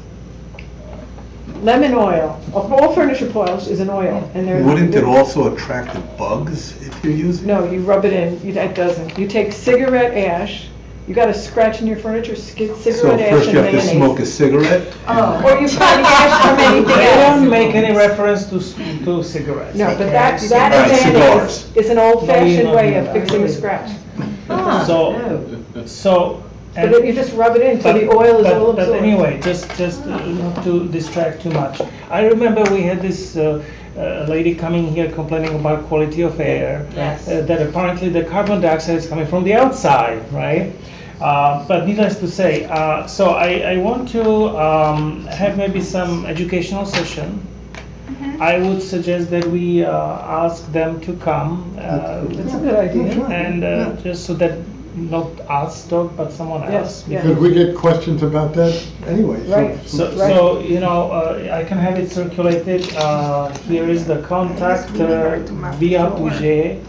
Lemon oil, all furniture polish is an oil, and they're. Wouldn't it also attract the bugs if you're using? No, you rub it in, it doesn't. You take cigarette ash, you got a scratch in your furniture, cigarette So ash first and you have to smoke mayonnaise. a cigarette? Oh. Or you probably ash from anything They don't else. make any reference to cigarettes. No, but okay? that Alright, mayonnaise cigars. is an old-fashioned No, way no, of no. fixing a scratch. So. But then you just rub it in till the oil is all But absorbed. anyway, just not to distract too much. I remember we had this lady coming here complaining about quality of air. Yes. That apparently the carbon dioxide is coming from the outside, right? But needless to say, so I want to have maybe some educational session. I would suggest that we ask them to come. That's a good idea. And just so that not us talk, but someone else. Yes, yeah. Because we get questions about that anyway. Right. So you know, I can have it circulated. Here is the contact via Puget.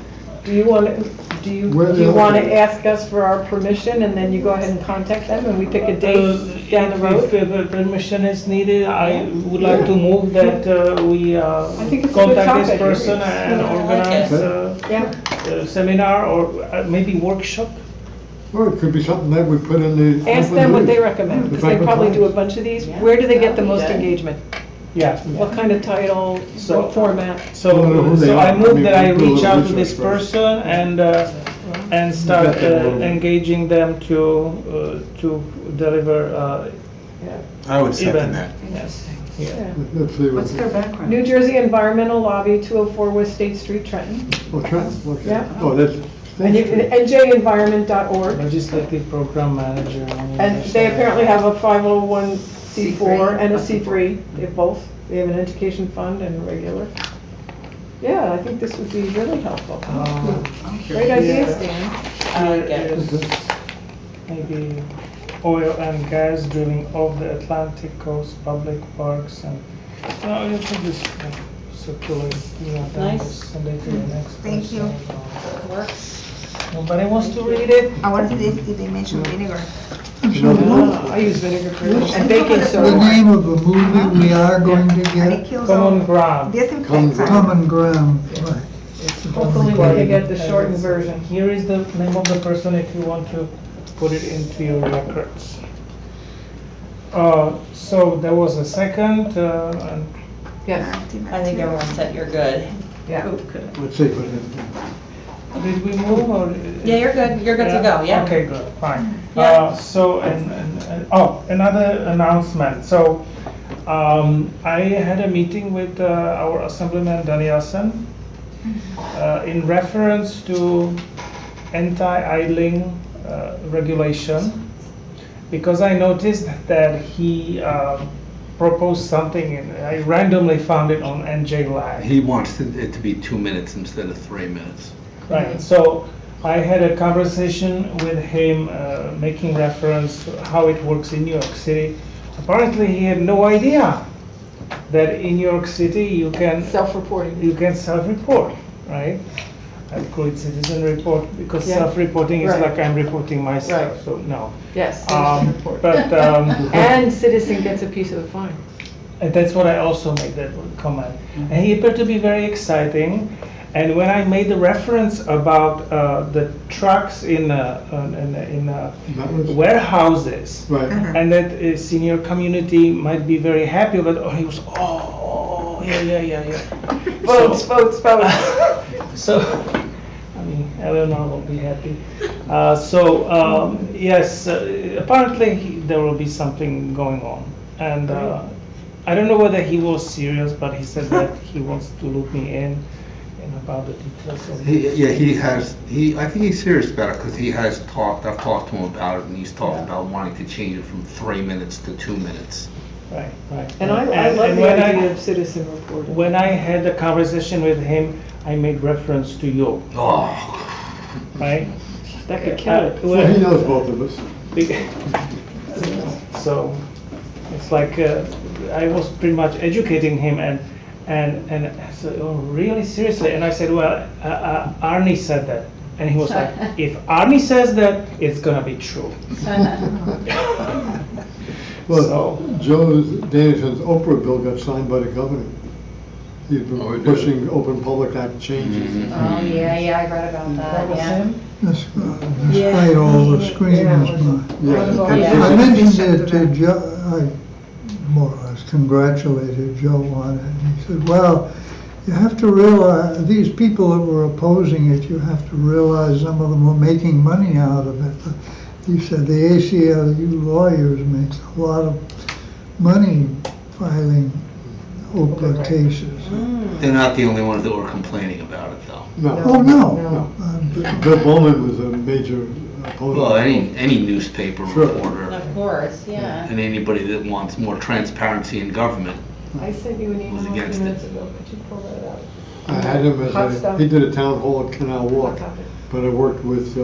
Do you want to, do you Where they want to located? ask us for our permission and then you go ahead and contact them and we pick a date down the road? If permission is needed, I would like to move that we think it's a good contact this topic. person and I like organize it. Yeah, a seminar or maybe workshop. Or it could be something that we put in the. ask them what they recommend, The because they Franklin probably do a Times. bunch of these. Where do they get the most engagement? Yeah. What kind of title, So- what format? So, I don't know who they so are. I I move mean, that I we do a reach out to research this first. person and start Get them a little- engaging them to deliver I would second event. that. Yes. Yeah. Yeah. Let's see What's their background? New Jersey Environmental Lobby, 204 West State Street, Trenton. Oh, Trent, okay. Yeah. Oh, that's. And you can, njenvironment.org. Legislative program manager. And they apparently have a 501c4 and a C3, they have both. They have an education fund and a regular. Yeah, I think this would be really helpful. Great idea, Stan. I like it. Maybe oil and gas drilling off the Atlantic coast, public parks, and no, you can just circulate. You know, Nice. send it to the next Thank person. you. Works. Nobody wants to read it. I want to see if they mention vinegar. So what, I use vinegar for this, and And baking the the soda. name of a movie we are going to And it get? kills all Common ground. Common disinfectants. Common ground, right. Hopefully we can get the shortened version. Here is the name of the person if you want to put it into your records. So there was a second, and Yes, I think everyone said you're good. yeah. Let's see. What it did we move or? Yeah, you're good. You're good to go, yeah. Okay, good, fine. Yeah. So, another announcement. So, I had a meeting with our Assemblyman Danielson in reference to anti-idling regulation, because I noticed that he proposed something, and I randomly found it on NJ Lag. He wants it to be 2 minutes instead of 3 minutes. Right, so I had a conversation with him, making reference to how it works in New York City. Apparently, he had no idea that in New York City you can Self-reporting. self-report, right? I call it citizen report because Yeah. self-reporting is Right. like I'm reporting myself. Right. So no. Yes, Um, citizen report. but And citizen gets a piece of the fine. And that's what I also made that comment. And he appeared to be very exciting. And when I made the reference about the trucks in warehouses, Right. and that a senior community might be very happy about, he was, yeah. Votes. So, I mean, Eleanor will be happy. Yes, apparently there will be something going on. And I don't know whether he was serious, but he said that he wants to loop me in about the details of it. I think he's serious about it because I've talked to him about it and he's talked about wanting to change it from 3 minutes to 2 minutes. Right. And I love the idea of citizen reporting. When I had the conversation with him, I made reference to you, Oh, right? That could kill it. Well, he knows both of us. So it's like I was pretty much educating him, And I said, oh, really, seriously? And I said, well, Arnie said that. And he was like, if Arnie says that, it's gonna be true. Well, Joe Danison's Oprah bill got signed by the governor. He's been Oh, he did? pushing Open Public Act changes. Oh, yeah, I read about that, yeah. Despite all the screams, Yeah. I mentioned it to Joe, I more or less congratulated Joe on it. And he said, well, you have to realize, these people that were opposing it, you have to realize some of them were making money out of it. He said the ACLU lawyers make a lot of money filing Oprah cases. They're not the only ones that were complaining about it, though. No. Oh, no. Bill Bowman was a major opponent. Well, any newspaper Sure. reporter, Of course, yeah. and anybody that wants more transparency in government. I sent you an email Was a few against minutes it. ago, could you pull that out? I had him Hot as stuff. he did a town hall at Canal Walk, Hot topic. but I worked with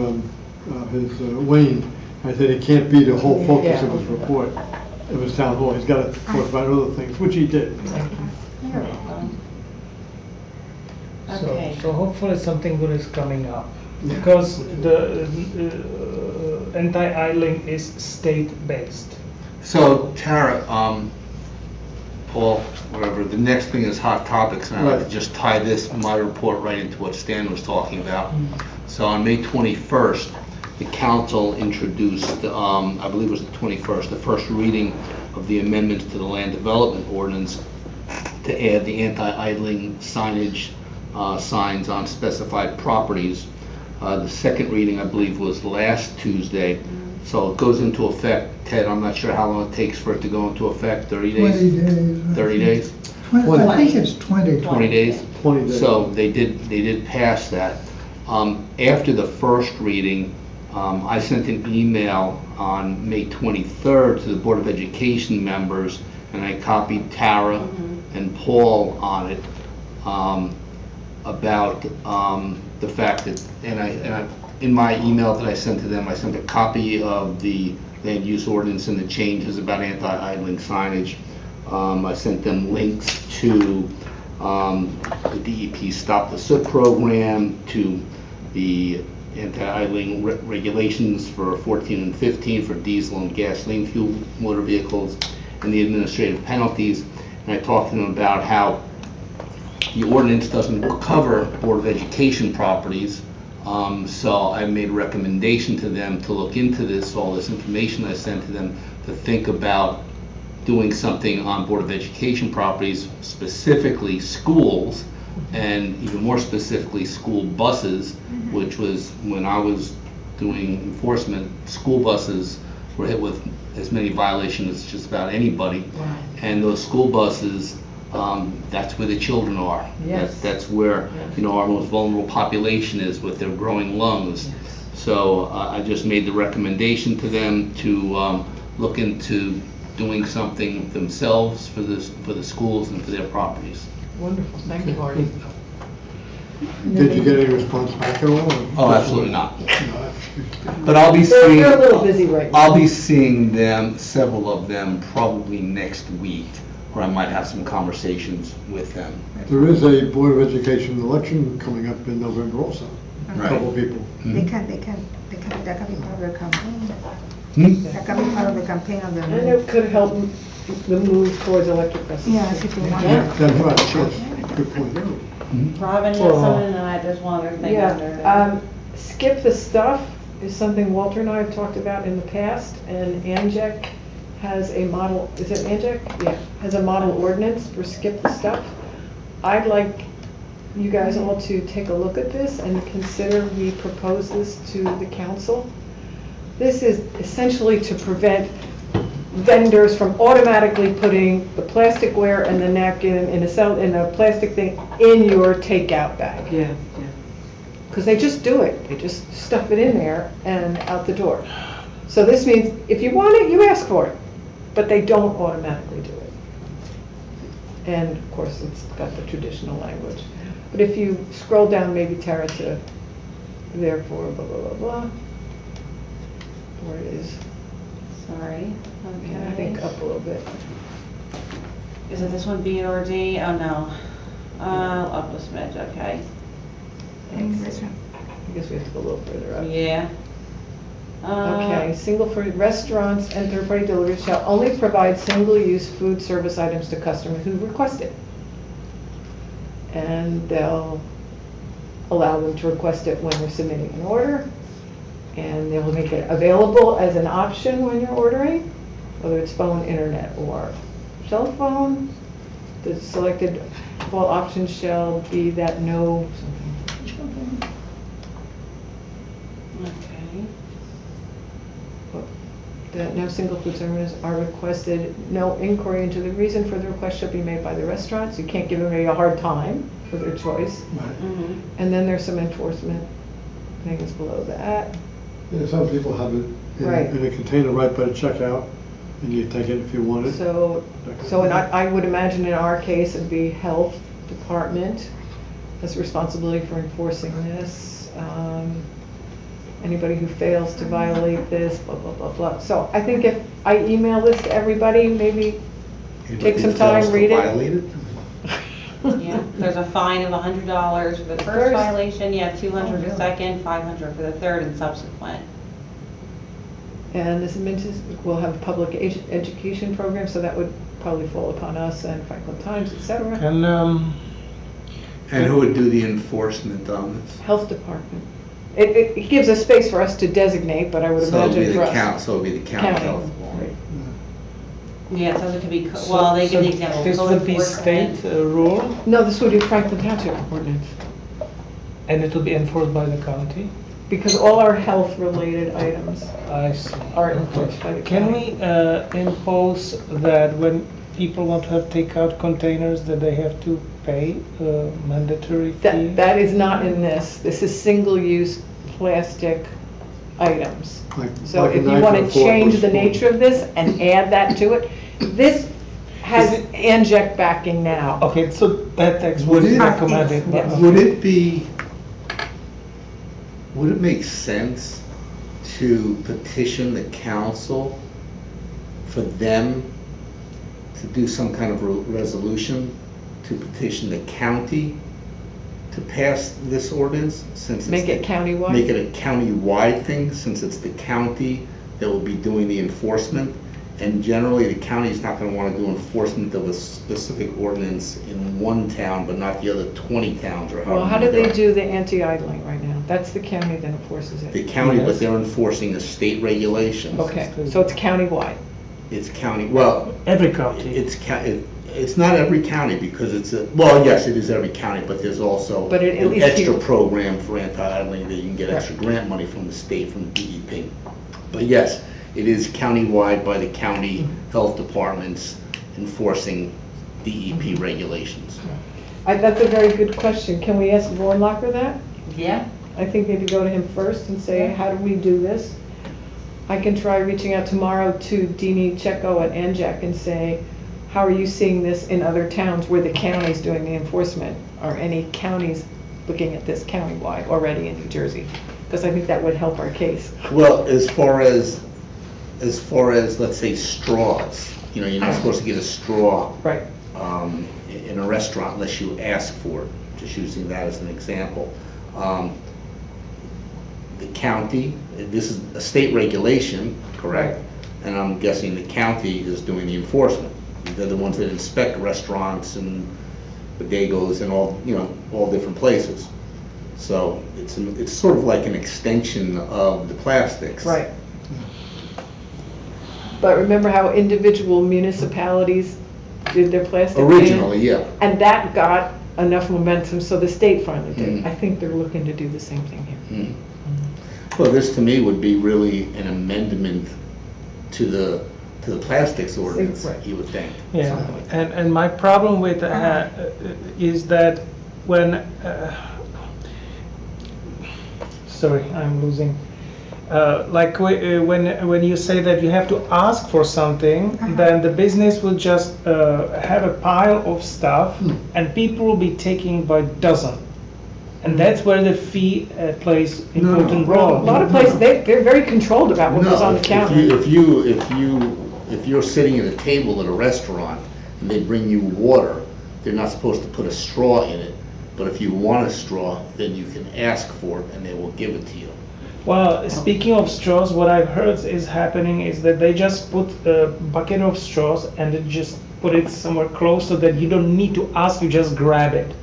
his Wayne. I said it can't be the whole focus of his report. It was town hall. He's got to talk about other things, which he did. You're welcome. So, Okay. so hopefully something good is coming up. Because the anti-idling is state-based. So Tara, Paul, whatever, the next thing is hot topics, and I'd like to Right. just tie my report right into what Stan was talking about. So on May 21st, the council introduced, I believe it was the 21st, the first reading of the amendments to the land development ordinance to add the anti-idling signage signs on specified properties. The second reading, I believe, was last Tuesday. So it goes into effect, Ted, I'm not sure how long it takes for it to go into effect, 30 days? 20 days. 30 days? I think it's 20. 20 days? 20 days. So they did pass that. After the first reading, I sent an email on May 23rd to the Board of Education members, and I copied Tara and Paul on it, about the fact that, and I in my email that I sent to them, I sent a copy of the land use ordinance and the changes about anti-idling signage. I sent them links to the DEP Stop the Soot program, to the anti-idling regulations for 14 and 15 for diesel and gasoline fuel motor vehicles, and the administrative penalties. And I talked to them about how the ordinance doesn't cover Board of Education properties. So I made a recommendation to them to look into this, all this information I sent to them, to think about doing something on Board of Education properties, specifically schools, and even more specifically school buses, which was, when I was doing enforcement, school buses were hit with as many violations as just about anybody. And those school buses, that's where the children are. Yes. That's where, you know, our most vulnerable population is, with their growing lungs. So I just made the recommendation to them to look into doing something themselves for the schools and for their properties. Wonderful, thank you, Marty. Did you get any response back at all? Oh, absolutely not. No. But I'll be They're seeing, a little busy right now. I'll be seeing them, several of them, probably next week, where I might have some conversations with them. There is a Board of Education election coming up in November also. A Right. couple of people. That can be part of their campaign. Hmm? That can be part of the campaign of their. And it could help the move towards electric buses. Yes, if you want. Yeah. That's right, yes, good point. Robin, you have something, and I just one other thing under there. Yeah, skip the stuff is something Walter and I have talked about in the past, and ANJEC has a model, is it ANJEC? Yeah, has a model ordinance for skip the stuff. I'd like you guys all to take a look at this and consider we propose this to the council. This is essentially to prevent vendors from automatically putting the plasticware and the napkin in a plastic thing in your takeout bag. Yeah, yeah. Because they just do it. They just stuff it in there and out the door. So this means if you want it, you ask for it, but they don't automatically do it. And of course, it's got the traditional language. But if you scroll down, maybe Tara, to therefore blah blah blah blah, where it is. Sorry. I think Okay. up a little bit. Is it this one, B or D? Oh, no. Up a smidge, okay. In restaurant. I guess we have to go a little further up. Yeah. Okay, single for restaurants and third-party deliveries shall only provide single-use food service items to customers who request it. And they'll allow them to request it when they're submitting an order. And they will make it available as an option when you're ordering, whether it's phone, internet, or cell phone. The selected default options shall be that no something. Okay. That no single food service are requested, no inquiry into the reason for the request shall be made by the restaurants. You can't give them a hard time for their choice. Mhm. And then there's some enforcement things below that. Yeah, some people have it Right. in a container right by the checkout, and you take it if you want it. So, and I would imagine in our case, it'd be health department has responsibility for enforcing this. Anybody who fails to violate this, blah, blah, blah, blah. So I think if I email this to everybody, maybe take some time, read it. Yeah, there's a fine of $100 for the first violation, you have 200 for the second, 500 for the third and subsequent. And this will have a public education program, so that would probably fall upon us and Franklin Times, et cetera. And who would do the enforcement on this? Health department. It gives a space for us to designate, but I would So it'll be imagine for the us. so it'll be the county health. Right. Yeah, so it could be, well, they give the example. This code would be enforcement. state rule, No, this would be Franklin Township ordinance, and it will be enforced by the county? because all our health-related items I see. are enforced by the Can county. we impose that when people want to have takeout containers, that they have to pay a mandatory fee? That is not in this. This is single-use plastic items. So Like a if you knife want or to a fork or change the spoon. nature of this and add that to it, this has ANJAC backing now. Okay, so that text Would would it- recommend it. but- Yes. Would it make sense to petition the council for them to do some kind of resolution to petition the county to pass this ordinance, since it's Make it the- countywide? Make it a county-wide thing, since it's the county that will be doing the enforcement? And generally, the county's not gonna wanna do enforcement of a specific ordinance in one town, but not the other 20 towns or however. Well, how do many they there are. do the anti-idling right now? That's the county that enforces The it. county, but Yes. they're enforcing the state regulations. Okay, so it's countywide. It's county, well, Every county. it's not every county, because it's a, well, yes, it is every county, but there's also But it at an least extra keep- program for anti-idling that you can get Right. extra grant money from the state, from the DEP. But yes, it is countywide by the county health departments enforcing DEP regulations. That's a very good question. Can we ask Vornlocker that? Yeah. I think maybe go to him first and say, how do we do this? I can try reaching out tomorrow to Dini Checo at ANJAC and say, how are you seeing this in other towns where the county's doing the enforcement? Are any counties looking at this countywide already in New Jersey? Because I think that would help our case. Well, as far as, let's say, straws, you know, you're not supposed to get a straw Right. in a restaurant unless you ask for it, just using that as an example. The county, this is a state regulation, correct? And I'm guessing the county is doing the enforcement. They're the ones that inspect restaurants and bodegas and all, you know, all different places. So it's sort of like an extension of the plastics. Right. But remember how individual municipalities did their plastic ban? Originally, yeah. And that got enough momentum, so the state finally did. Mhm. I think they're looking to do the same thing here. Hmm. Well, this to me would be really an amendment to the plastics ordinance, Right. you would think. Yeah, Something like that. and my problem with is that when, sorry, I'm losing. Like when you say that you have to ask for something, then the business will just have a pile of stuff, and people will be taking by dozen. And that's where the fee plays important role. A lot of places, they're very controlled about what goes on the counter. If you're sitting at a table at a restaurant and they bring you water, they're not supposed to put a straw in it, but if you want a straw, then you can ask for it and they will give it to you. Well, speaking of straws, what I've heard is happening is that they just put a bucket of straws and they just put it somewhere close so that you don't need to ask, you just grab it.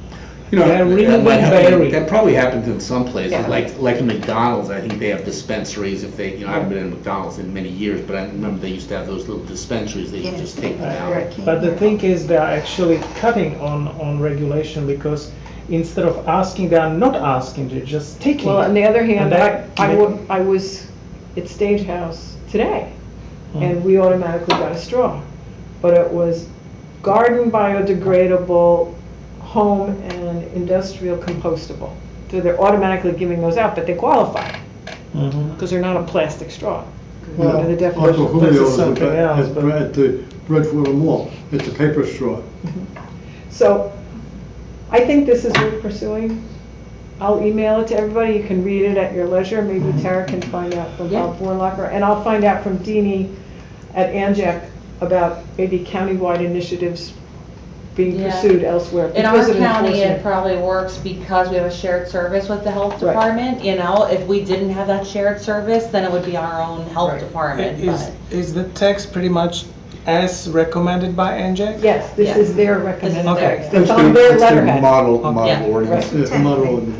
You know, They're really that might happen- very. that probably happens in some places, Yeah. like in McDonald's, I think they have dispensaries if they, you know, I haven't been in McDonald's in many years, but I remember they used to have those little dispensaries, they could just take them out. But the thing is, they are actually cutting on regulation because instead of asking, they are not asking, they're just taking. Well, on the other hand, And that I was at Stage House today, Hmm. and we automatically got a straw. But it was garden biodegradable, home and industrial compostable. So they're automatically giving those out, but they qualify, Mhm. because they're not a plastic straw. Well, Under the Uncle definition. This is Julio's something else, at but- at the Redwood Mall, it's a paper straw. So I think this is worth pursuing. I'll email it to everybody, you can read it at your leisure, maybe Tara can find out from Bob Borlacher, and I'll find out from Deanie at ANJAC about maybe countywide initiatives being Yeah. pursued elsewhere. In our because of county, it enforcement. probably works because we have a shared service with the health Right. department, you know? If we didn't have that shared service, then it would be our own health Right. department, Is, but. is the text pretty much as recommended by NJAC? Yes, this Yeah. is their recommended This is text. their- It's on their It's the letterhead. model Yeah. ordinance. Yeah, it's a model ordinance.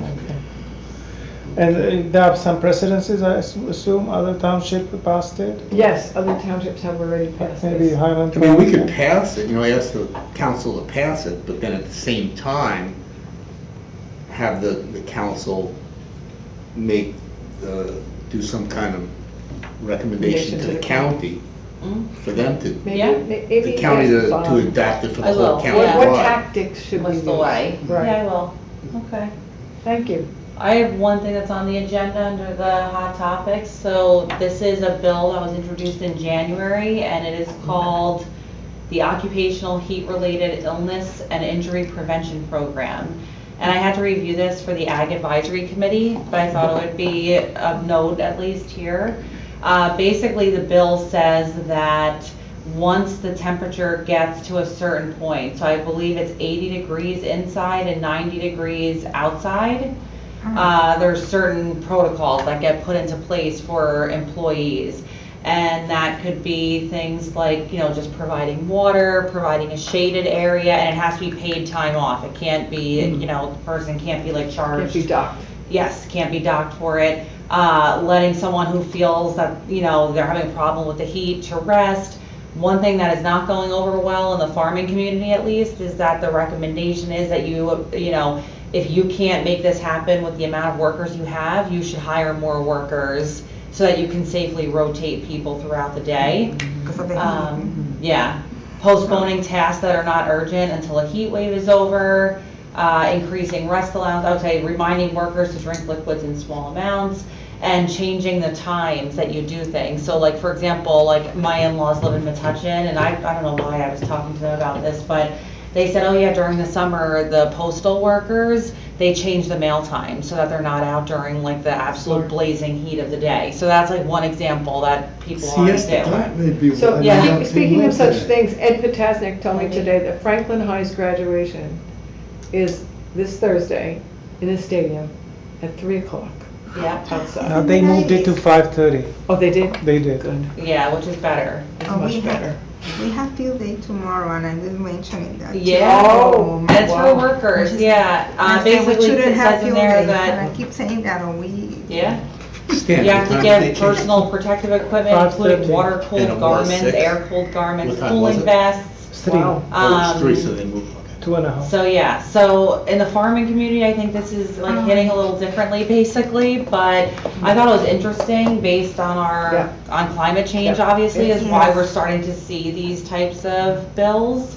And there are some precedences, I assume, other township passed it? Yes, other townships have already passed Maybe this. Highland. I mean, we could Township? pass it, you know, ask the council to pass it, but then at the same time, have the council make, do some kind of recommendation to the county Mm. for them to, Maybe- Yeah. maybe the county ask to Bob. adapt it for the I whole will, county. yeah. What tactics should we What's use? the way? Right. Yeah, I will. Okay. Thank you. I have one thing that's on the agenda under the hot topics. So this is a bill that was introduced in January, and it is called the Occupational Heat-Related Illness and Injury Prevention Program. And I had to review this for the Ag Advisory Committee, but I thought it would be of note at least here. Basically, the bill says that once the temperature gets to a certain point, so I believe it's 80 degrees inside and 90 degrees outside, there's certain protocols that get put into place for employees. And that could be things like, you know, just providing water, providing a shaded area, and it has to be paid time off. It can't be, you know, the person can't be like charged. Can't be docked. Yes, can't be docked for it. Letting someone who feels that, you know, they're having a problem with the heat to rest. One thing that is not going over well in the farming community at least is that the recommendation is that you know, if you can't make this happen with the amount of workers you have, you should hire more workers so that you can safely rotate people throughout the day. Because of the heat. Yeah, postponing tasks that are not urgent until a heat wave is over, increasing rest allowance, I would say reminding workers to drink liquids in small amounts, and changing the times that you do things. So like, for example, like my in-laws live in Metuchen, and I don't know why I was talking to them about this, but they said, oh yeah, during the summer, the postal workers, they change the mail time so that they're not out during like the absolute blazing heat of the day. So that's like one example that people want to Siesta do. time. Maybe So, one yeah, out speaking in of such Wednesday. things, Ed Potasnik told me today that Franklin High's graduation is this Thursday in the stadium at 3 o'clock Yeah, outside. Now they moved it to 5:30. Oh, they did? They did. Good. yeah, which is better. It's Oh, we much have- better. We have field day tomorrow, and I will mention that. Yeah, Oh, and it's wow. for workers, Which is- yeah. I said we Basically, shouldn't it have says in field there day, that, and I keep saying that, or we. yeah, Stan, you what have to time get did they change? personal protective equipment, 5:30. including water-cooled And it was garments, 6? air-cooled garments, What time was cooling it? vests. 3, Wow. Oh, it's 3, Um, so they moved, okay. 2.5. So yeah, so in the farming community, I think this is like hitting a little differently basically, but I thought it was interesting based on our, on climate change Yeah. obviously, is Yes. why we're starting to see these types of bills.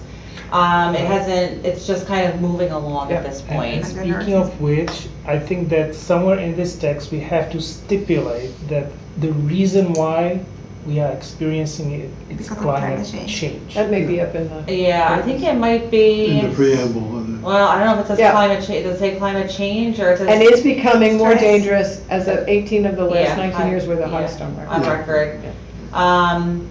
It hasn't, it's just kind of moving along at Yeah. this And point. speaking of which, I think that somewhere in this text, we have to stipulate that the reason why we are experiencing it, it's Because of climate climate change. That may be up in the. Yeah, I think it might be, In the preamble. of the- well, I don't know if it says Yeah. climate change, does it say climate change or it says? And it's becoming more Stress. dangerous as of 18 of the last Yeah, 19 years were the yeah, highest on on record. record. Um,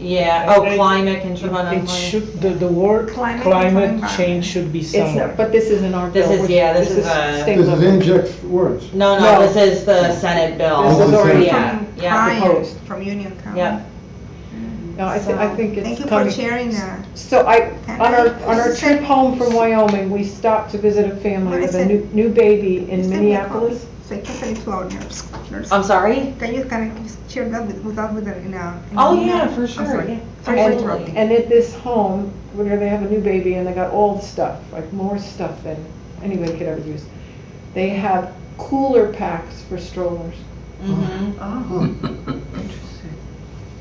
Yeah, And oh, climate control. It should, the word Climate climate control change should be It's somewhere. not, but this isn't our bill. This is- yeah, this is a- state This is level. Inject's words. No, No. this is the Senate bill. This is already- Yeah, yeah. proposed. From Union County. Yep. No, I think it's Thank you coming. for sharing that. So on our trip home from Wyoming, we stopped to visit a family What with is a it? new baby in Just Minneapolis. So you can send it to our nurse. I'm sorry? Can you kind of share that with us in a? Oh, email? yeah, for I'm sure, sorry. yeah. Sorry for And, interrupting. and at this home, where they have a new baby and they got all the stuff, like more stuff than anybody could ever use. They have cooler packs for strollers Mm-hmm.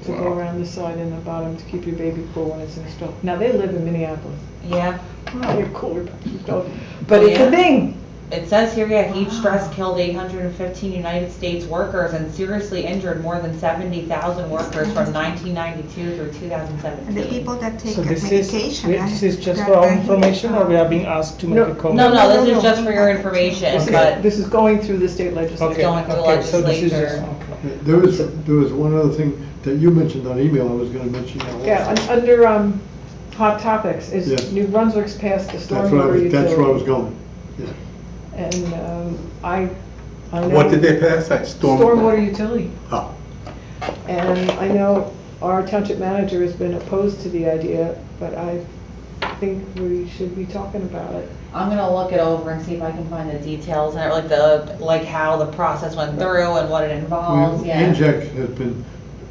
to go around the side and the bottom to keep your baby cool when it's in a stroller. Now, they live in Minneapolis. Yeah. They have cooler packs for strollers. But it's Yeah. a thing. It says here, yeah, heat stress killed 815 United States workers and seriously injured more than 70,000 workers from 1992 through And the 2017. people that take So this medication. is just for our information, or we are being asked to make a comment? No, this is just for your information, but This is going through the state Okay, legislature. going through the okay, so this is legislature. just, okay. There was one other thing that you mentioned on email I was gonna mention now. Yeah, under hot topics is Yes. New Brunswick's passed the That's where I stormwater was, utility. that's where I was going. Yeah. And I know. What did they pass? That storm? Stormwater utility. Ah, And I know our township manager has been opposed to the idea, but I think we should be talking about it. I'm gonna look it over and see if I can find the details and like how the process went through and what it involves, yeah. Inject has been,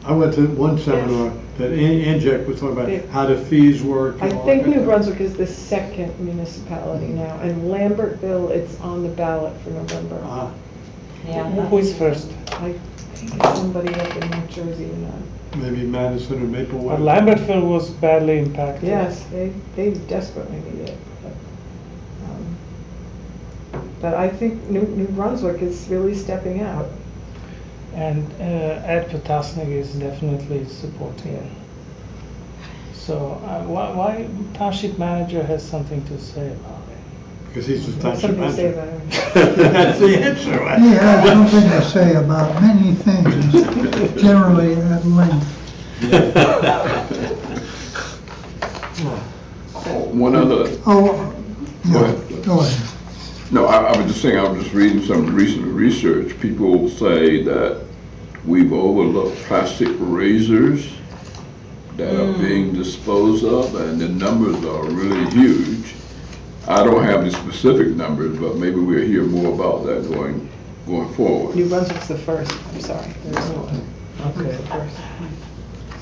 I went to one seminar that Inject was talking about how the fees work. I and all think that New kind of Brunswick is the second municipality now, and Lambertville, it's on the ballot for November. stuff. Ah, Yeah. Who is first? I think it's somebody up in New Jersey or not. maybe Madison or Maplewood. Lambertville was badly impacted. Yes, they desperately need it. But I think New Brunswick is really stepping out. And Ed Potasnik is definitely supporting it. So why township manager has something to say about it? Because he's the township Something to say manager. about it. That's the answer, right? He has something to say about many things, generally at length. One other, Oh, Go yeah, ahead. go ahead. no, I was just saying, I was just reading some recent research. People say that we've overlooked plastic razors that are being disposed of, and the numbers are really huge. I don't have the specific numbers, but maybe we'll hear more about that going forward. New Brunswick's the first, I'm sorry. There's no one. Okay. The first.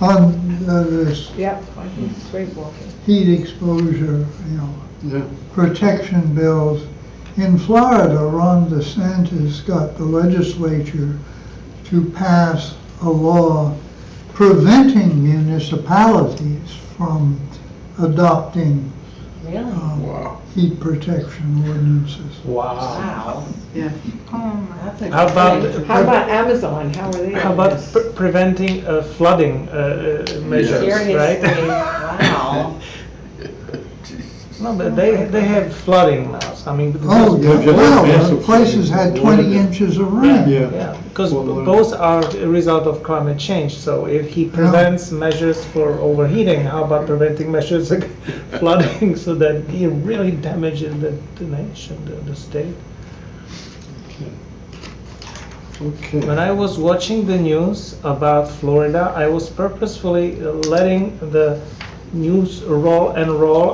On this Yep, I think it's great walking. heat exposure, Yeah. protection bills. In Florida, Ron DeSantis got the legislature to pass a law preventing municipalities from adopting Really? Wow. heat protection ordinances. Wow. Wow. Yeah. Oh, my. That's a How about, great- How about Amazon? How are they? how on about this? preventing flooding measures, Seriously, right? wow. No, but they have flooding now. I mean, because Oh, Yeah, yeah, just well, massive places had flooding. 20 inches of rain. Yeah. yeah, because Well, both are a result of climate change. So if he prevents measures for overheating, how about preventing measures against flooding so that he really damages the nation, the state? Okay. When I was watching the news about Florida, I was purposefully letting the news roll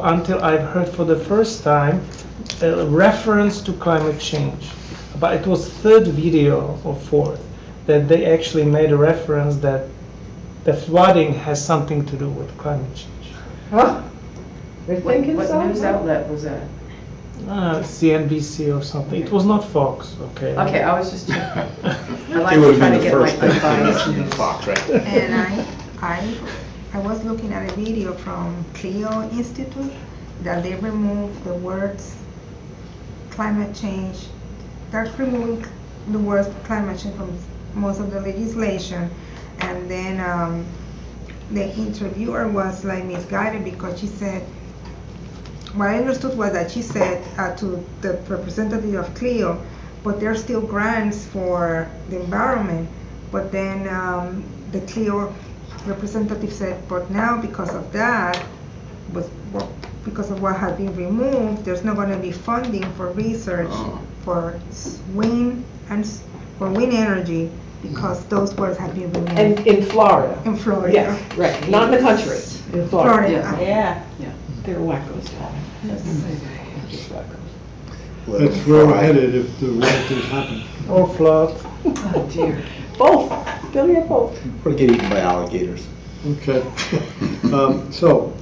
until I've heard for the first time a reference to climate change. But it was third video or fourth that they actually made a reference that the flooding has something to do with climate change. Huh? They're What thinking so? news outlet was that? CNBC or something. It was not Fox, okay? Okay, I was just checking. I like It would to have try been to the get my first thing. unbiased news. Fox, right? And I was looking at a video from Clio Institute that they removed the words climate change. That's removing the words climate change from most of the legislation. And then the interviewer was like misguided because she said, what I understood was that she said to the representative of Clio, but there are still grants for the environment. But then the Clio representative said, but now because of that, because of what had been removed, there's not gonna be funding for research for wind for wind energy, because those words have been removed. And in Florida. In Florida. Yes, right, not in the country, in Florida. Yeah. They're wackos. Just wackos. That's where we're headed if the right things happen. Or flood. Oh dear. Both, Bill, you're both. Or get eaten by alligators. Okay. So,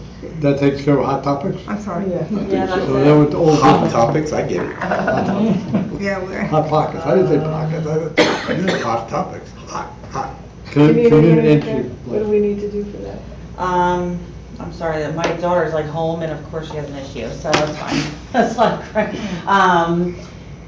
that takes care of hot topics? I'm sorry. Yeah, that's So then it. with the old Hot business, topics, I get it. Yeah, we're. hot pockets, I didn't say pockets, I get hot topics, hot. Community entry. What do we need to do for that? I'm sorry, my daughter's like home and of course she has an issue, so that's fine. That's like,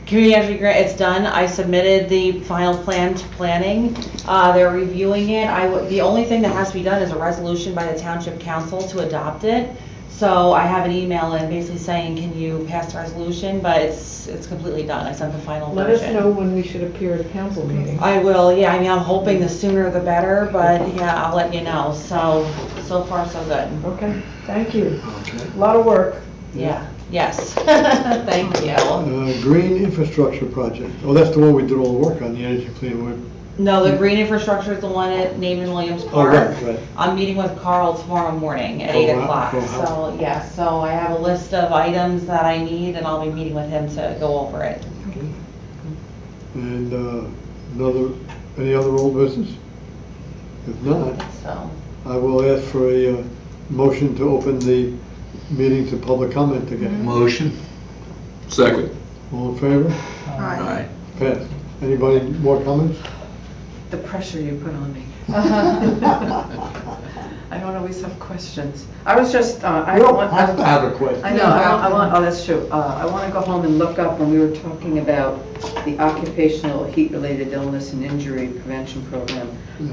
community energy grant, it's done. I submitted the final plan to planning. They're reviewing it. The only thing that has to be done is a resolution by the Township Council to adopt it. So I have an email in basically saying, can you pass the resolution? But it's completely done. I sent the final Let us version. know when we should appear at a council meeting. I will, yeah. I mean, I'm hoping the sooner the better, but yeah, I'll let you know. So far so good. Okay, thank you. A lot of work. Yeah, yes. Thank you. Green infrastructure project. Oh, that's the one we did all the work on, the energy plan one. No, the green infrastructure is the one at Naaman Williams Oh, Park. right. I'm meeting with Carl tomorrow morning at Oh, 8 wow. o'clock. Oh, how- So, yeah, so I have a list of items that I need and I'll be meeting with him to go over it. And any other old business? If not, So, I will ask for a motion to open the meeting to public comment again. Motion. Second. All in favor? Aye. Passed. Anybody more comments? The pressure you put on me. I don't always have questions. I was just, I You don't don't want. have to have a question. I know, I want, oh, that's true. I want to go home and look up when we were talking about the occupational heat-related illness and injury prevention program.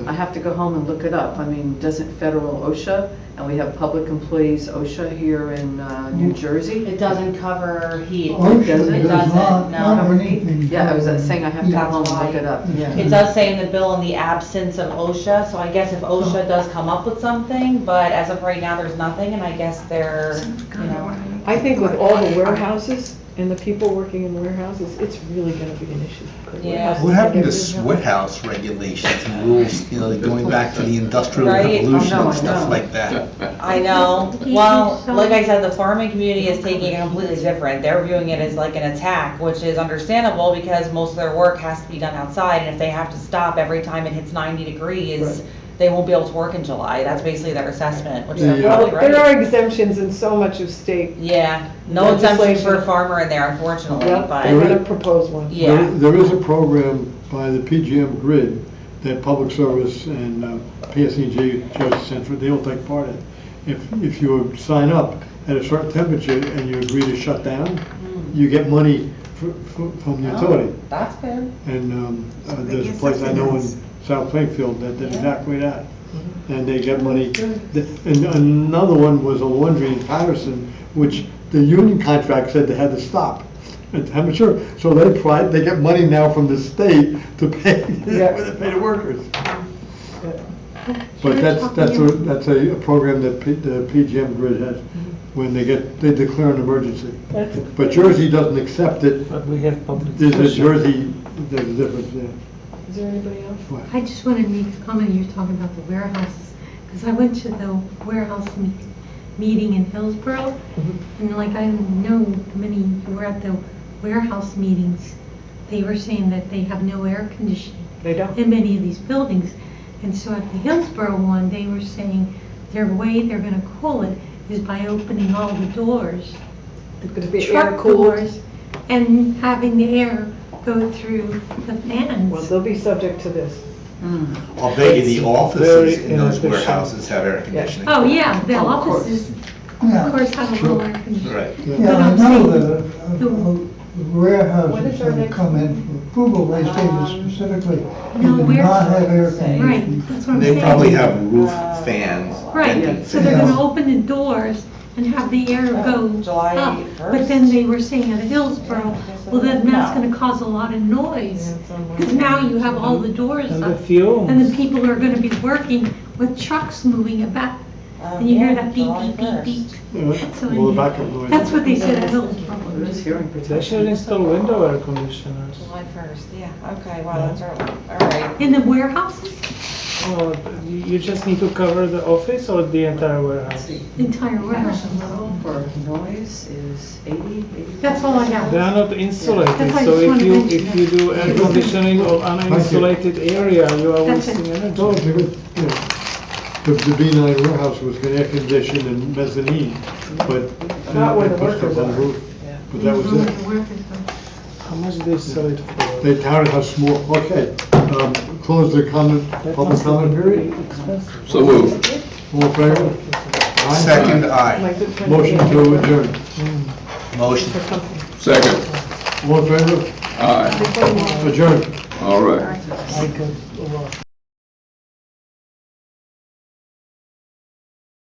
I have to go home and look it up. I mean, doesn't federal OSHA, and we have public employees OSHA here in New Jersey? it doesn't cover heat. OSHA doesn't? It does doesn't, not no. cover anything. Yeah, I was saying I have to go That's home and look why. it up, yeah. It does say in the bill in the absence of OSHA, so I guess if OSHA does come up with something, but as of right now, there's nothing, and I guess they're, you know. I think with all the warehouses and the people working in warehouses, it's really gonna be an issue. Yeah. What happened to sweat house regulations and rules, you know, going back to the Industrial Right. Revolution Oh, no, and I stuff know. like that? I know. Well, like I said, the farming community is taking it completely different. They're viewing it as like an attack, which is understandable because most of their work has to be done outside, and if they have to stop every time it hits 90 degrees, they won't be able to work in July. That's basically their assessment, which they're Yeah. probably There right. are exemptions in so much of state. Yeah, no exemption for a legislation. farmer in there, unfortunately, Well, but, they're gonna propose one. yeah. There is a program by the PGM grid that Public Service and PSEG, Jersey Central, they all take part in. If you sign up at a certain temperature and you agree to shut down, you get money from the utility. Oh, that's good. And they there's a get place I know in subsidies. South Plainfield that did Yeah. exactly that. And they get money. And another one was a laundry in Patterson, which the union contract said they had to stop at temperature. So they get money now from the state to pay, Yeah. to pay the workers. But that's a program that the PGM grid has, when they declare an emergency. But Jersey doesn't accept it. But we have public There's a discussion. Jersey, there's a difference there. Is there anybody else? I just wanted to make a comment, you're talking about the warehouses, because I went to the warehouse meeting in Hillsborough, and like I know many who were at the warehouse meetings, they were saying that they have no air conditioning They don't. in many of these buildings. And so at the Hillsborough one, they were saying their way they're gonna cool it is by opening all the doors, It's gonna be air truck cooled. doors, and having the air go through the fans. Well, they'll be subject to this. I'll bet you the Very offices in those inefficient. warehouses have air conditioning. Oh, yeah, the Oh, of course. offices, Yeah. of course, have a little air conditioning. Right. Yeah, I I'm know saying- that the- warehouses When is our have next- come in for approval, they stated specifically, No, you do where- not have air Say. Right, conditioning. that's what I'm saying. They probably have roof fans. Right, venting so they're fans. gonna open the doors and have the air go July up. 1st. But then they were saying at Hillsborough, well, then that's No. gonna cause a lot of noise. Yeah, it's on Because now you have all the doors And the up, fumes. and the people are gonna be working with trucks moving about. And you hear that beep, July beep, beep, 1st. beep. That's what Well, the backup noise. That's what they said at Hillsborough. There's hearing They protection. should install window air conditioners. July 1st, yeah, okay, wow, that's early, all right. In the warehouses, Well, you just need to cover the office or the entire warehouse? The entire warehouse. level for noise is 80, 85. That's all I got. They are not insulated, That's why I so just if wanted to you, mention if you do air conditioning of uninsulated area, you are That's wasting it. No, energy. it's a good, you know, the B9 warehouse was air conditioned and mezzanine, but. Not where the they put stuff workers on the are. roof. But that was Mhm, it. the workers go. How much they sell it for? They counted how small, okay. Close the comment, That public must comment be period. very expensive. So moved. All in favor? Aye. Second, aye. My good friend Motion Dan. to adjourn. Motion. For company. Second. All in favor? Aye. Adjourn. All right. I could,